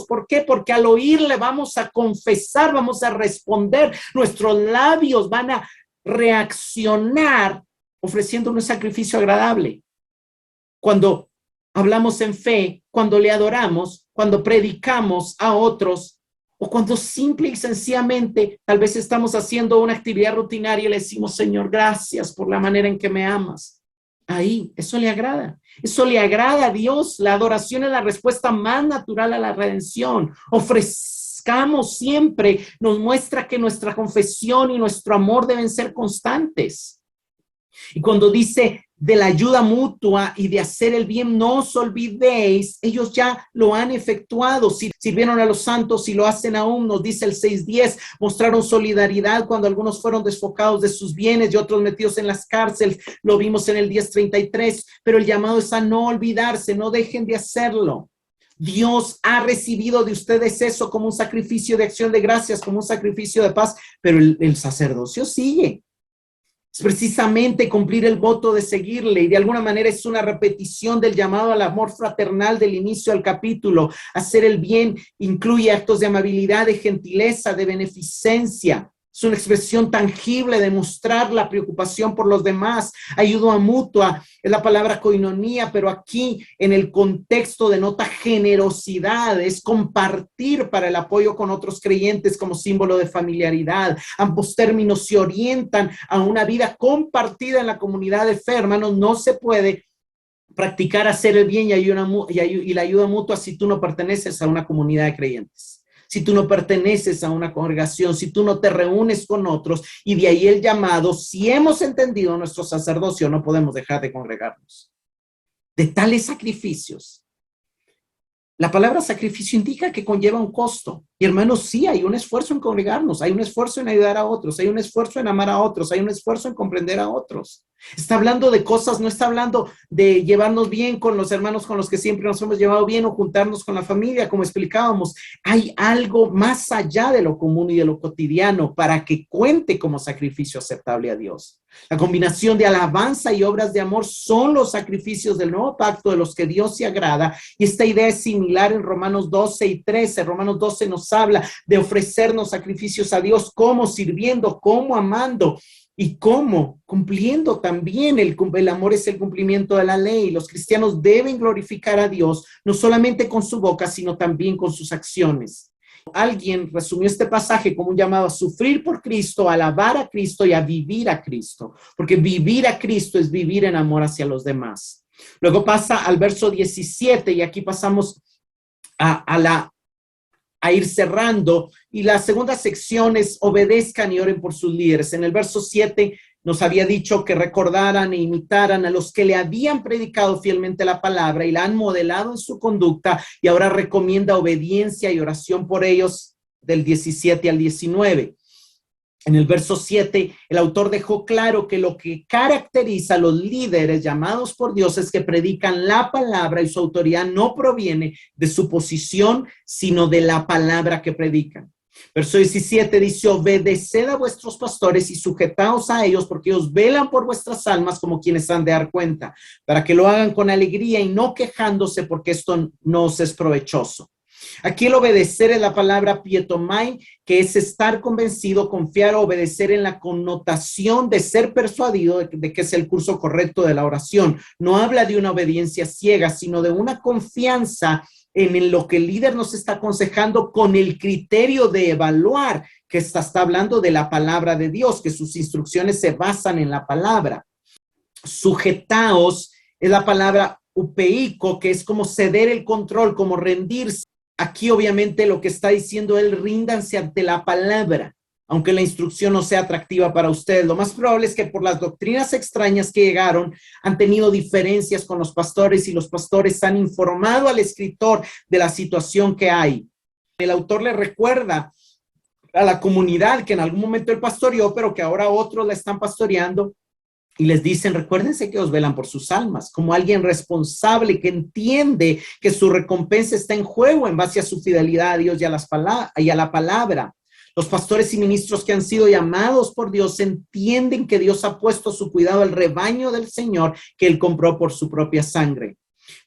¿Por qué? Porque al oírle vamos a confesar, vamos a responder, nuestros labios van a reaccionar ofreciendo un sacrificio agradable. Cuando hablamos en fe, cuando le adoramos, cuando predicamos a otros, O cuando simple y sencillamente tal vez estamos haciendo una actividad rutinaria y le decimos, Señor, gracias por la manera en que me amas. Ahí, eso le agrada. Eso le agrada a Dios. La adoración es la respuesta más natural a la redención. Ofrezcamos siempre, nos muestra que nuestra confesión y nuestro amor deben ser constantes. Y cuando dice de la ayuda mutua y de hacer el bien, no os olvidéis, ellos ya lo han efectuado, sirvieron a los santos y lo hacen aún, nos dice el 6:10, mostraron solidaridad cuando algunos fueron despojados de sus bienes y otros metidos en las cárceles, lo vimos en el 10:33, pero el llamado es a no olvidarse, no dejen de hacerlo. Dios ha recibido de ustedes eso como un sacrificio de acción de gracias, como un sacrificio de paz, pero el sacerdocio sigue. Es precisamente cumplir el voto de seguirle y de alguna manera es una repetición del llamado al amor fraternal del inicio del capítulo. Hacer el bien incluye actos de amabilidad, de gentileza, de beneficencia. Es una expresión tangible de mostrar la preocupación por los demás. Ayuda mutua es la palabra koinonía, pero aquí en el contexto denota generosidad, es compartir para el apoyo con otros creyentes como símbolo de familiaridad. Ambos términos se orientan a una vida compartida en la comunidad de fe. Hermanos, no se puede practicar hacer el bien y la ayuda mutua si tú no perteneces a una comunidad de creyentes. Si tú no perteneces a una congregación, si tú no te reúnes con otros, y de ahí el llamado, si hemos entendido nuestro sacerdocio, no podemos dejar de congregarnos. De tales sacrificios. La palabra sacrificio indica que conlleva un costo. Y hermanos, sí, hay un esfuerzo en congregarnos, hay un esfuerzo en ayudar a otros, hay un esfuerzo en amar a otros, hay un esfuerzo en comprender a otros. Está hablando de cosas, no está hablando de llevarnos bien con los hermanos con los que siempre nos hemos llevado bien o juntarnos con la familia, como explicábamos. Hay algo más allá de lo común y de lo cotidiano para que cuente como sacrificio aceptable a Dios. La combinación de alabanza y obras de amor son los sacrificios del nuevo pacto de los que Dios se agrada. Y esta idea es similar en Romanos 12 y 13. Romanos 12 nos habla de ofrecernos sacrificios a Dios, como sirviendo, como amando. ¿Y cómo? Cumpliendo también. El amor es el cumplimiento de la ley. Los cristianos deben glorificar a Dios, no solamente con su boca, sino también con sus acciones. Alguien resumió este pasaje como un llamado a sufrir por Cristo, a alabar a Cristo y a vivir a Cristo, porque vivir a Cristo es vivir en amor hacia los demás. Luego pasa al verso 17 y aquí pasamos a ir cerrando, y la segunda sección es obedezcan y oren por sus líderes. En el verso 7 nos había dicho que recordaran e imitaran a los que le habían predicado fielmente la palabra y la han modelado en su conducta, y ahora recomienda obediencia y oración por ellos del 17 al 19. En el verso 7, el autor dejó claro que lo que caracteriza a los líderes llamados por Dios es que predican la palabra y su autoridad no proviene de su posición, sino de la palabra que predican. Verso 17 dice, obedeced a vuestros pastores y sujetaos a ellos, porque ellos velan por vuestras almas como quienes han de dar cuenta, para que lo hagan con alegría y no quejándose, porque esto no os es provechoso. Aquí el obedecer es la palabra pietomai, que es estar convencido, confiar, obedecer en la connotación de ser persuadido de que es el curso correcto de la oración. No habla de una obediencia ciega, sino de una confianza en lo que el líder nos está aconsejando con el criterio de evaluar que está hablando de la palabra de Dios, que sus instrucciones se basan en la palabra. Sujetaos es la palabra upeico, que es como ceder el control, como rendirse. Aquí obviamente lo que está diciendo él, ríndanse ante la palabra, aunque la instrucción no sea atractiva para ustedes. Lo más probable es que por las doctrinas extrañas que llegaron, han tenido diferencias con los pastores y los pastores han informado al escritor de la situación que hay. El autor le recuerda a la comunidad que en algún momento él pastoreó, pero que ahora otros la están pastoreando. Y les dicen, recuérdense que os velan por sus almas, como alguien responsable que entiende que su recompensa está en juego en base a su fidelidad a Dios y a la palabra. Los pastores y ministros que han sido llamados por Dios entienden que Dios ha puesto su cuidado al rebaño del Señor que Él compró por su propia sangre.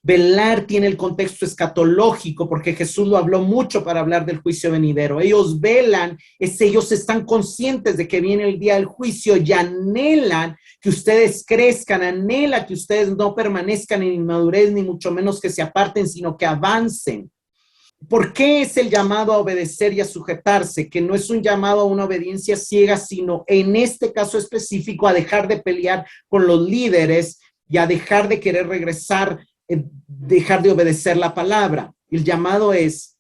Velar tiene el contexto escatológico porque Jesús lo habló mucho para hablar del juicio venidero. Ellos velan, ellos están conscientes de que viene el día del juicio y anhelan que ustedes crezcan, anhela que ustedes no permanezcan en inmadurez, ni mucho menos que se aparten, sino que avancen. ¿Por qué es el llamado a obedecer y a sujetarse? Que no es un llamado a una obediencia ciega, sino en este caso específico a dejar de pelear con los líderes y a dejar de querer regresar, dejar de obedecer la palabra. El llamado es,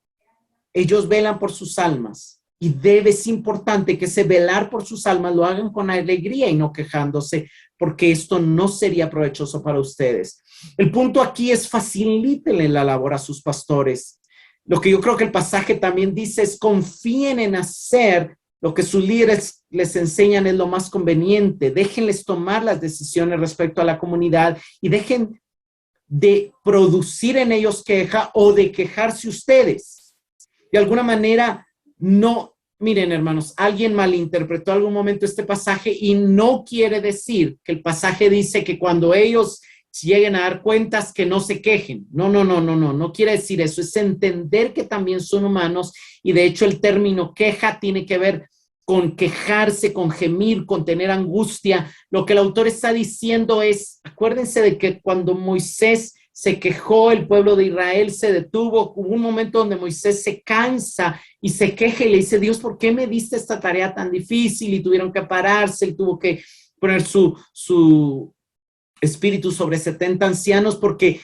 ellos velan por sus almas y es importante que ese velar por sus almas lo hagan con alegría y no quejándose, porque esto no sería provechoso para ustedes. El punto aquí es facilítenle la labor a sus pastores. Lo que yo creo que el pasaje también dice es confíen en hacer lo que sus líderes les enseñan es lo más conveniente. Déjenles tomar las decisiones respecto a la comunidad y dejen de producir en ellos queja o de quejarse ustedes. De alguna manera, no, miren hermanos, alguien malinterpretó en algún momento este pasaje y no quiere decir que el pasaje dice que cuando ellos lleguen a dar cuentas que no se quejen. No quiere decir eso. Es entender que también son humanos y de hecho el término queja tiene que ver con quejarse, con gemir, con tener angustia. Lo que el autor está diciendo es, acuérdense de que cuando Moisés se quejó, el pueblo de Israel se detuvo, hubo un momento donde Moisés se cansa y se queja y le dice, Dios, ¿por qué me diste esta tarea tan difícil? Y tuvieron que pararse, él tuvo que poner su espíritu sobre 70 ancianos porque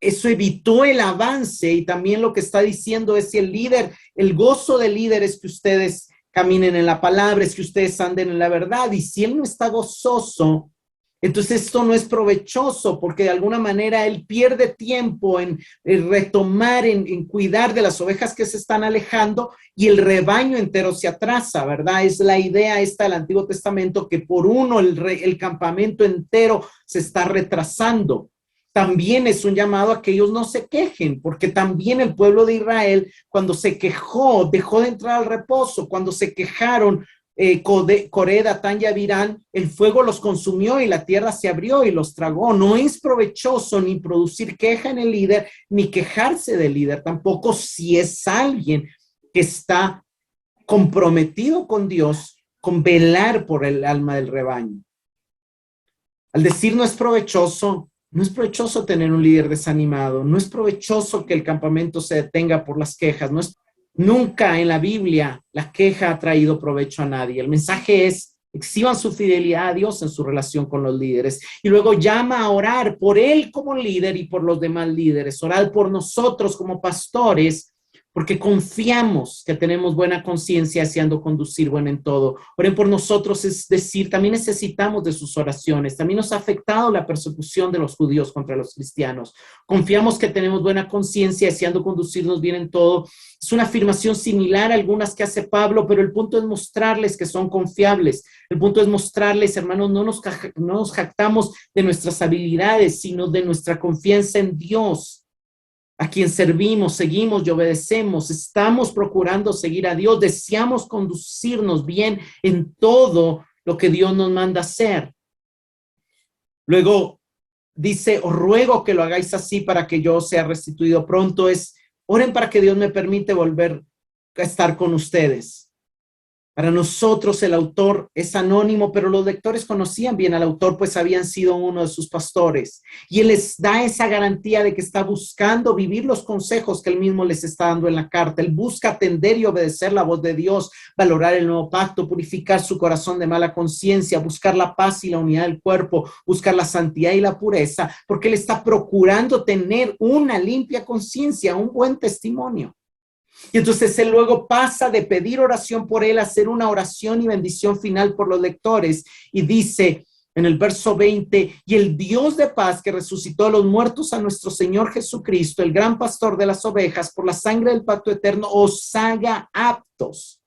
eso evitó el avance. Y también lo que está diciendo es si el gozo del líder es que ustedes caminen en la palabra, es que ustedes anden en la verdad, y si él no está gozoso, entonces esto no es provechoso, porque de alguna manera él pierde tiempo en retomar, en cuidar de las ovejas que se están alejando, y el rebaño entero se atrasa, ¿verdad? Es la idea esta del Antiguo Testamento, que por uno el campamento entero se está retrasando. También es un llamado a que ellos no se quejen, porque también el pueblo de Israel, cuando se quejó, dejó de entrar al reposo. Cuando se quejaron, Coré, Datán y Abirán, el fuego los consumió y la tierra se abrió y los tragó. No es provechoso ni producir queja en el líder, ni quejarse del líder, tampoco si es alguien que está comprometido con Dios, con velar por el alma del rebaño. Al decir no es provechoso tener un líder desanimado, no es provechoso que el campamento se detenga por las quejas, nunca en la Biblia la queja ha traído provecho a nadie. El mensaje es, exhiban su fidelidad a Dios en su relación con los líderes. Y luego llama a orar por él como líder y por los demás líderes. Orad por nosotros como pastores, porque confiamos que tenemos buena conciencia deseando conducir bueno en todo. Oren por nosotros, es decir, también necesitamos de sus oraciones. También nos ha afectado la persecución de los judíos contra los cristianos. Confiamos que tenemos buena conciencia deseando conducirnos bien en todo. Es una afirmación similar a algunas que hace Pablo, pero el punto es mostrarles que son confiables. El punto es mostrarles, hermanos, no nos jactamos de nuestras habilidades, sino de nuestra confianza en Dios, a quien servimos, seguimos y obedecemos. Estamos procurando seguir a Dios, deseamos conducirnos bien en todo lo que Dios nos manda hacer. Luego dice, os ruego que lo hagáis así para que yo sea restituido pronto. Oren para que Dios me permite volver a estar con ustedes. Para nosotros el autor es anónimo, pero los lectores conocían bien al autor, pues habían sido uno de sus pastores. Y él les da esa garantía de que está buscando vivir los consejos que él mismo les está dando en la carta. Él busca atender y obedecer la voz de Dios, valorar el nuevo pacto, purificar su corazón de mala conciencia, buscar la paz y la unidad del cuerpo, buscar la santidad y la pureza, porque él está procurando tener una limpia conciencia, un buen testimonio. Y entonces él luego pasa de pedir oración por él a hacer una oración y bendición final por los lectores. Y dice en el verso 20, y el Dios de paz que resucitó a los muertos a nuestro Señor Jesucristo, el gran pastor de las ovejas, por la sangre del pacto eterno, os haga aptos.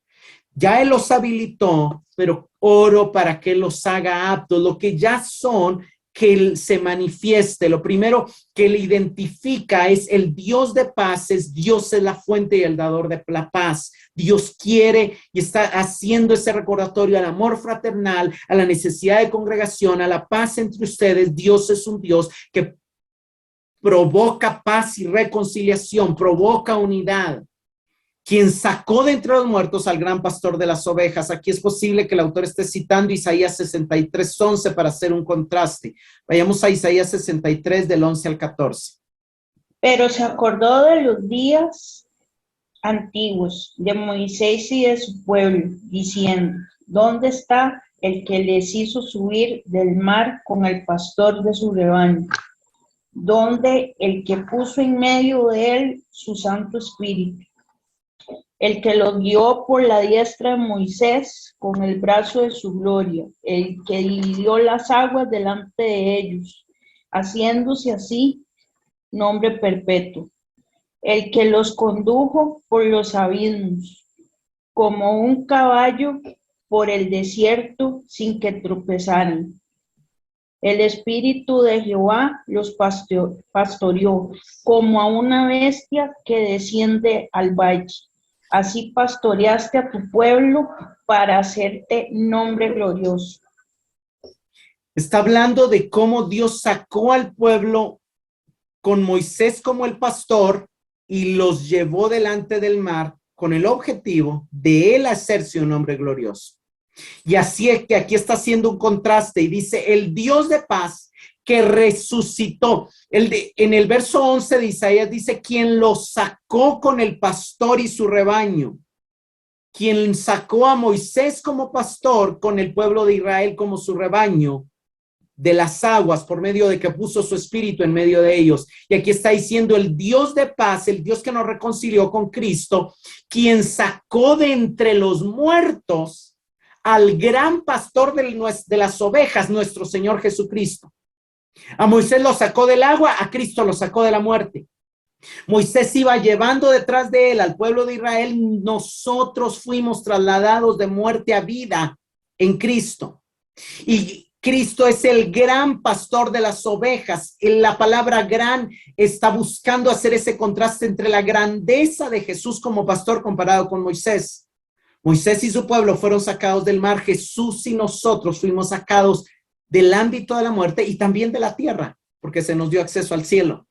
Ya él los habilitó, pero oro para que los haga aptos. Lo que ya son, que él se manifieste. Lo primero que él identifica es el Dios de paz. Dios es la fuente y el dador de la paz. Dios quiere y está haciendo ese recordatorio al amor fraternal, a la necesidad de congregación, a la paz entre ustedes. Dios es un Dios que provoca paz y reconciliación, provoca unidad. Quien sacó de entre los muertos al gran pastor de las ovejas. Aquí es posible que el autor esté citando Isaías 63:11 para hacer un contraste. Vayamos a Isaías 63 del 11 al 14. Pero se acordó de los días antiguos de Moisés y de su pueblo, diciendo, ¿dónde está el que les hizo subir del mar con el pastor de su rebaño? ¿Dónde el que puso en medio de él su Santo Espíritu? El que los guió por la diestra de Moisés con el brazo de su gloria, el que dividió las aguas delante de ellos, haciéndose así nombre perpetuo, el que los condujo por los abismos, como un caballo por el desierto sin que tropezaran. El Espíritu de Jehová los pastoreó, como a una bestia que desciende al valle. Así pastoreaste a tu pueblo para hacerte nombre glorioso. Está hablando de cómo Dios sacó al pueblo con Moisés como el pastor y los llevó delante del mar con el objetivo de él hacerse un hombre glorioso. Y así es que aquí está haciendo un contraste y dice, el Dios de paz que resucitó. En el verso 11 de Isaías dice, quien lo sacó con el pastor y su rebaño. Quien sacó a Moisés como pastor con el pueblo de Israel como su rebaño de las aguas por medio de que puso su espíritu en medio de ellos. Y aquí está diciendo el Dios de paz, el Dios que nos reconcilió con Cristo, quien sacó de entre los muertos al gran pastor de las ovejas, nuestro Señor Jesucristo. A Moisés lo sacó del agua, a Cristo lo sacó de la muerte. Moisés iba llevando detrás de él al pueblo de Israel. Nosotros fuimos trasladados de muerte a vida en Cristo. Y Cristo es el gran pastor de las ovejas. La palabra gran está buscando hacer ese contraste entre la grandeza de Jesús como pastor comparado con Moisés. Moisés y su pueblo fueron sacados del mar. Jesús y nosotros fuimos sacados del ámbito de la muerte y también de la tierra, porque se nos dio acceso al cielo.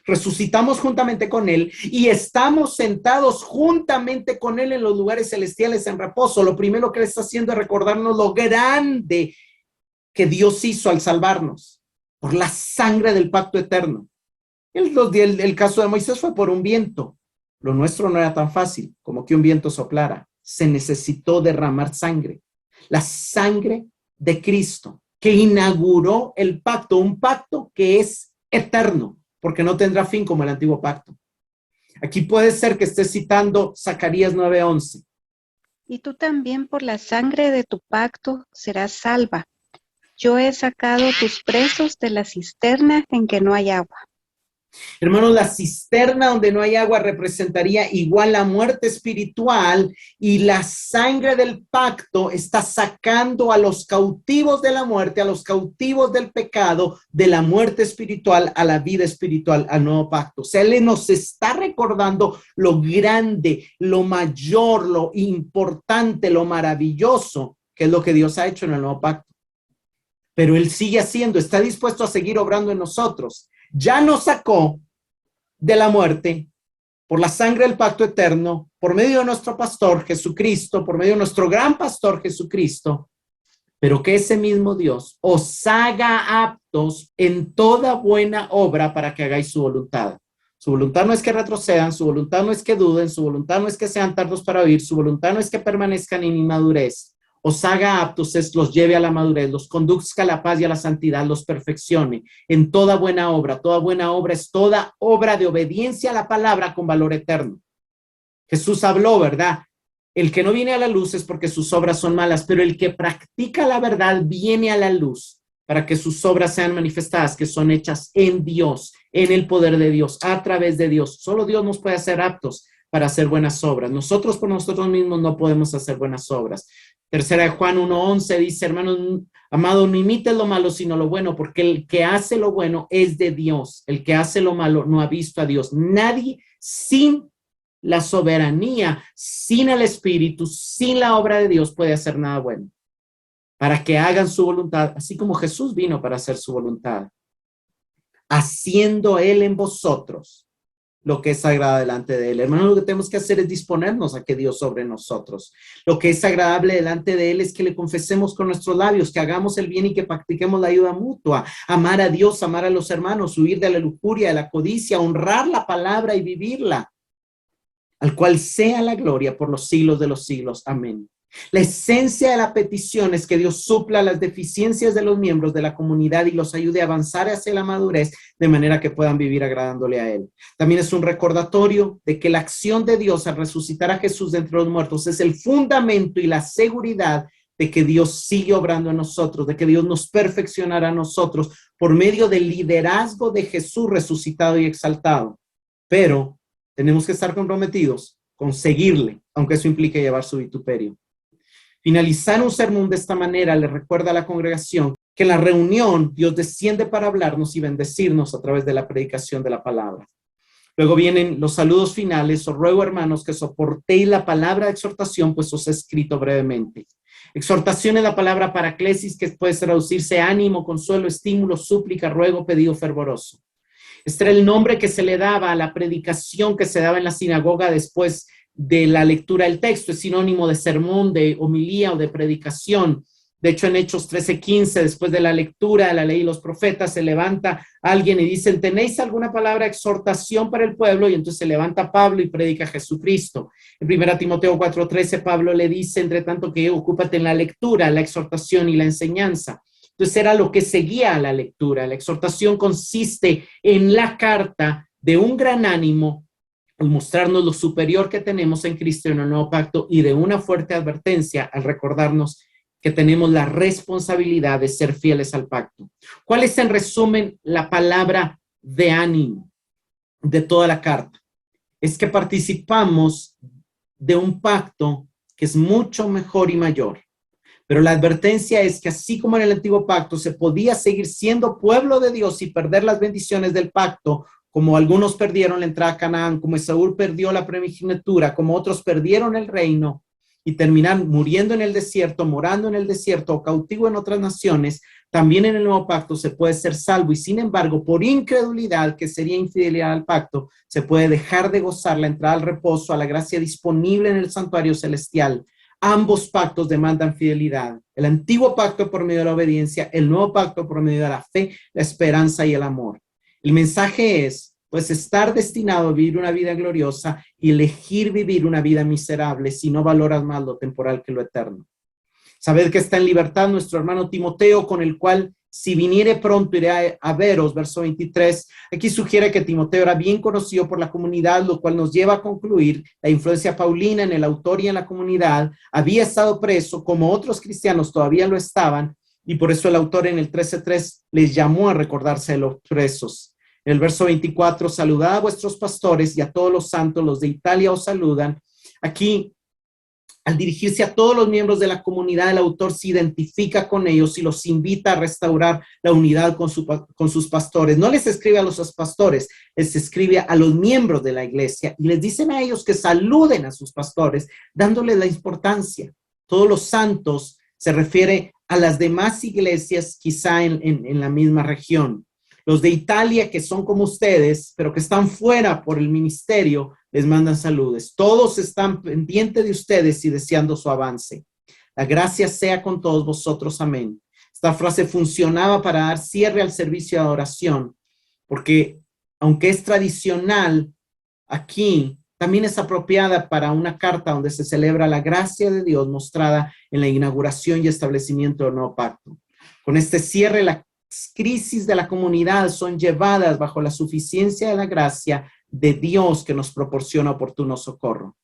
Resucitamos juntamente con él y estamos sentados juntamente con él en los lugares celestiales en reposo. Lo primero que él está haciendo es recordarnos lo grande que Dios hizo al salvarnos por la sangre del pacto eterno. El caso de Moisés fue por un viento. Lo nuestro no era tan fácil como que un viento soplara. Se necesitó derramar sangre, la sangre de Cristo, que inauguró el pacto, un pacto que es eterno, porque no tendrá fin como el antiguo pacto. Aquí puede ser que esté citando Zacarías 9:11. Y tú también por la sangre de tu pacto serás salva. Yo he sacado tus presos de la cisterna en que no hay agua. Hermanos, la cisterna donde no hay agua representaría igual la muerte espiritual, y la sangre del pacto está sacando a los cautivos de la muerte, a los cautivos del pecado, de la muerte espiritual a la vida espiritual, al nuevo pacto. O sea, Él nos está recordando lo grande, lo mayor, lo importante, lo maravilloso que es lo que Dios ha hecho en el nuevo pacto. Pero Él sigue haciendo, está dispuesto a seguir obrando en nosotros. Ya nos sacó de la muerte por la sangre del pacto eterno, por medio de nuestro pastor Jesucristo, por medio de nuestro gran pastor Jesucristo, pero que ese mismo Dios os haga aptos en toda buena obra para que hagáis su voluntad. Su voluntad no es que retrocedan, su voluntad no es que duden, su voluntad no es que sean tardos para oír, su voluntad no es que permanezcan en inmadurez. Os haga aptos, los lleve a la madurez, los conduzca a la paz y a la santidad, los perfeccione en toda buena obra. Toda buena obra es toda obra de obediencia a la palabra con valor eterno. Jesús habló, ¿verdad? El que no viene a la luz es porque sus obras son malas, pero el que practica la verdad viene a la luz para que sus obras sean manifestadas, que son hechas en Dios, en el poder de Dios, a través de Dios. Solo Dios nos puede hacer aptos para hacer buenas obras. Nosotros por nosotros mismos no podemos hacer buenas obras. Tercera de Juan 1:11 dice, hermanos, amado, no imites lo malo, sino lo bueno, porque el que hace lo bueno es de Dios. El que hace lo malo no ha visto a Dios. Nadie sin la soberanía, sin el Espíritu, sin la obra de Dios puede hacer nada bueno. Para que hagan su voluntad, así como Jesús vino para hacer su voluntad. Haciendo Él en vosotros lo que es sagrado delante de Él. Hermano, lo que tenemos que hacer es disponernos a que Dios sobre nosotros. Lo que es agradable delante de Él es que le confesemos con nuestros labios, que hagamos el bien y que practiquemos la ayuda mutua, amar a Dios, amar a los hermanos, huir de la lujuria, de la codicia, honrar la palabra y vivirla. al cual sea la gloria por los siglos de los siglos. Amén. La esencia de la petición es que Dios supla las deficiencias de los miembros de la comunidad y los ayude a avanzar hacia la madurez de manera que puedan vivir agradándole a Él. También es un recordatorio de que la acción de Dios al resucitar a Jesús de entre los muertos es el fundamento y la seguridad de que Dios sigue obrando en nosotros, de que Dios nos perfeccionará a nosotros por medio del liderazgo de Jesús resucitado y exaltado. Pero tenemos que estar comprometidos con seguirle, aunque eso implique llevar su vituperio. Finalizar un sermón de esta manera le recuerda a la congregación que en la reunión Dios desciende para hablarnos y bendecirnos a través de la predicación de la palabra. Luego vienen los saludos finales. Os ruego, hermanos, que soportéis la palabra de exhortación, pues os he escrito brevemente. Exhortación es la palabra paraclesis, que puede traducirse ánimo, consuelo, estímulo, súplica, ruego, pedido fervoroso. Este era el nombre que se le daba a la predicación que se daba en la sinagoga después de la lectura del texto. Es sinónimo de sermón, de homilía o de predicación. De hecho, en Hechos 13:15, después de la lectura de la ley y los profetas, se levanta alguien y dicen: ¿tenéis alguna palabra de exhortación para el pueblo? Y entonces se levanta Pablo y predica a Jesucristo. En 1 Timoteo 4:13, Pablo le dice: entre tanto que ocúpate en la lectura, la exhortación y la enseñanza. Entonces era lo que seguía a la lectura. La exhortación consiste en la carta de un gran ánimo al mostrarnos lo superior que tenemos en Cristo en el nuevo pacto, y de una fuerte advertencia al recordarnos que tenemos la responsabilidad de ser fieles al pacto. ¿Cuál es, en resumen, la palabra de ánimo de toda la carta? Es que participamos de un pacto que es mucho mejor y mayor. Pero la advertencia es que así como en el antiguo pacto se podía seguir siendo pueblo de Dios y perder las bendiciones del pacto, como algunos perdieron la entrada a Canaán, como Esaú perdió la primogenitura, como otros perdieron el reino y terminan muriendo en el desierto, morando en el desierto o cautivo en otras naciones, también en el nuevo pacto se puede ser salvo, y sin embargo, por incredulidad, que sería infidelidad al pacto, se puede dejar de gozar la entrada al reposo, a la gracia disponible en el santuario celestial. Ambos pactos demandan fidelidad. El antiguo pacto por medio de la obediencia, el nuevo pacto por medio de la fe, la esperanza y el amor. El mensaje es, pues, estar destinado a vivir una vida gloriosa y elegir vivir una vida miserable si no valoras más lo temporal que lo eterno. Sabed que está en libertad nuestro hermano Timoteo, con el cual, si viniere pronto, iré a veros. Verso 23. Aquí sugiere que Timoteo era bien conocido por la comunidad, lo cual nos lleva a concluir la influencia paulina en el autor y en la comunidad. Había estado preso, como otros cristianos todavía lo estaban, y por eso el autor en el 13:3 les llamó a recordarse de los presos. En el verso 24, saludad a vuestros pastores y a todos los santos, los de Italia os saludan. Aquí, al dirigirse a todos los miembros de la comunidad, el autor se identifica con ellos y los invita a restaurar la unidad con sus pastores. No les escribe a los pastores, les escribe a los miembros de la iglesia y les dicen a ellos que saluden a sus pastores, dándoles la importancia. Todos los santos se refiere a las demás iglesias, quizá en la misma región. Los de Italia, que son como ustedes, pero que están fuera por el ministerio, les mandan saludos. Todos están pendientes de ustedes y deseando su avance. La gracia sea con todos vosotros. Amén. Esta frase funcionaba para dar cierre al servicio de adoración, porque aunque es tradicional, aquí también es apropiada para una carta donde se celebra la gracia de Dios mostrada en la inauguración y establecimiento del nuevo pacto. Con este cierre, las crisis de la comunidad son llevadas bajo la suficiencia de la gracia de Dios, que nos proporciona oportuno socorro.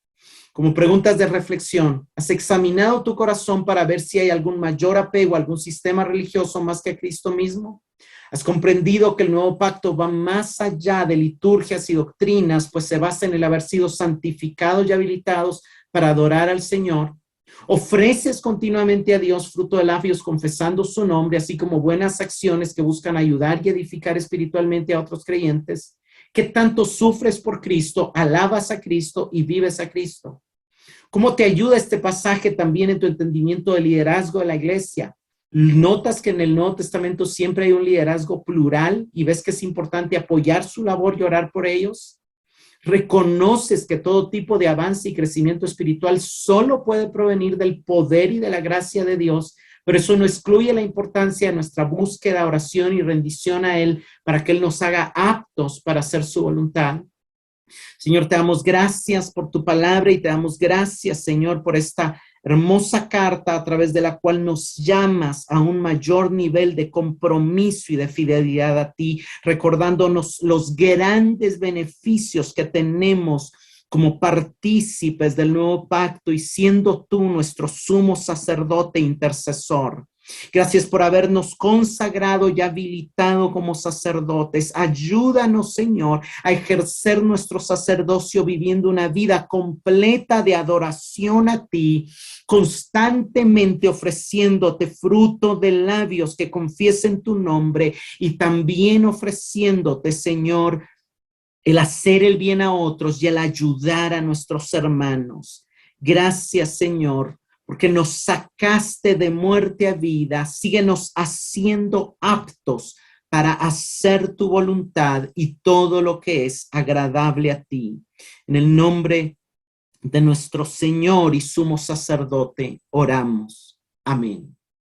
Como preguntas de reflexión, ¿has examinado tu corazón para ver si hay algún mayor apego a algún sistema religioso más que a Cristo mismo? ¿Has comprendido que el nuevo pacto va más allá de liturgias y doctrinas, pues se basa en el haber sido santificados y habilitados para adorar al Señor? ¿Ofreces continuamente a Dios fruto de labios confesando su nombre, así como buenas acciones que buscan ayudar y edificar espiritualmente a otros creyentes? ¿Qué tanto sufres por Cristo, alabas a Cristo y vives a Cristo? ¿Cómo te ayuda este pasaje también en tu entendimiento del liderazgo de la iglesia? ¿Notas que en el Nuevo Testamento siempre hay un liderazgo plural y ves que es importante apoyar su labor y orar por ellos? ¿Reconoces que todo tipo de avance y crecimiento espiritual solo puede provenir del poder y de la gracia de Dios? Pero eso no excluye la importancia de nuestra búsqueda, oración y rendición a Él para que Él nos haga aptos para hacer su voluntad. Señor, te damos gracias por tu palabra y te damos gracias, Señor, por esta hermosa carta a través de la cual nos llamas a un mayor nivel de compromiso y de fidelidad a ti, recordándonos los grandes beneficios que tenemos como partícipes del nuevo pacto y siendo tú nuestro sumo sacerdote e intercesor. Gracias por habernos consagrado y habilitado como sacerdotes. Ayúdanos, Señor, a ejercer nuestro sacerdocio viviendo una vida completa de adoración a ti, constantemente ofreciéndote fruto de labios que confiesen tu nombre y también ofreciéndote, Señor, el hacer el bien a otros y el ayudar a nuestros hermanos. Gracias, Señor, porque nos sacaste de muerte a vida. Síguenos haciendo aptos para hacer tu voluntad y todo lo que es agradable a ti. En el nombre de nuestro Señor y sumo sacerdote, oramos. Amén.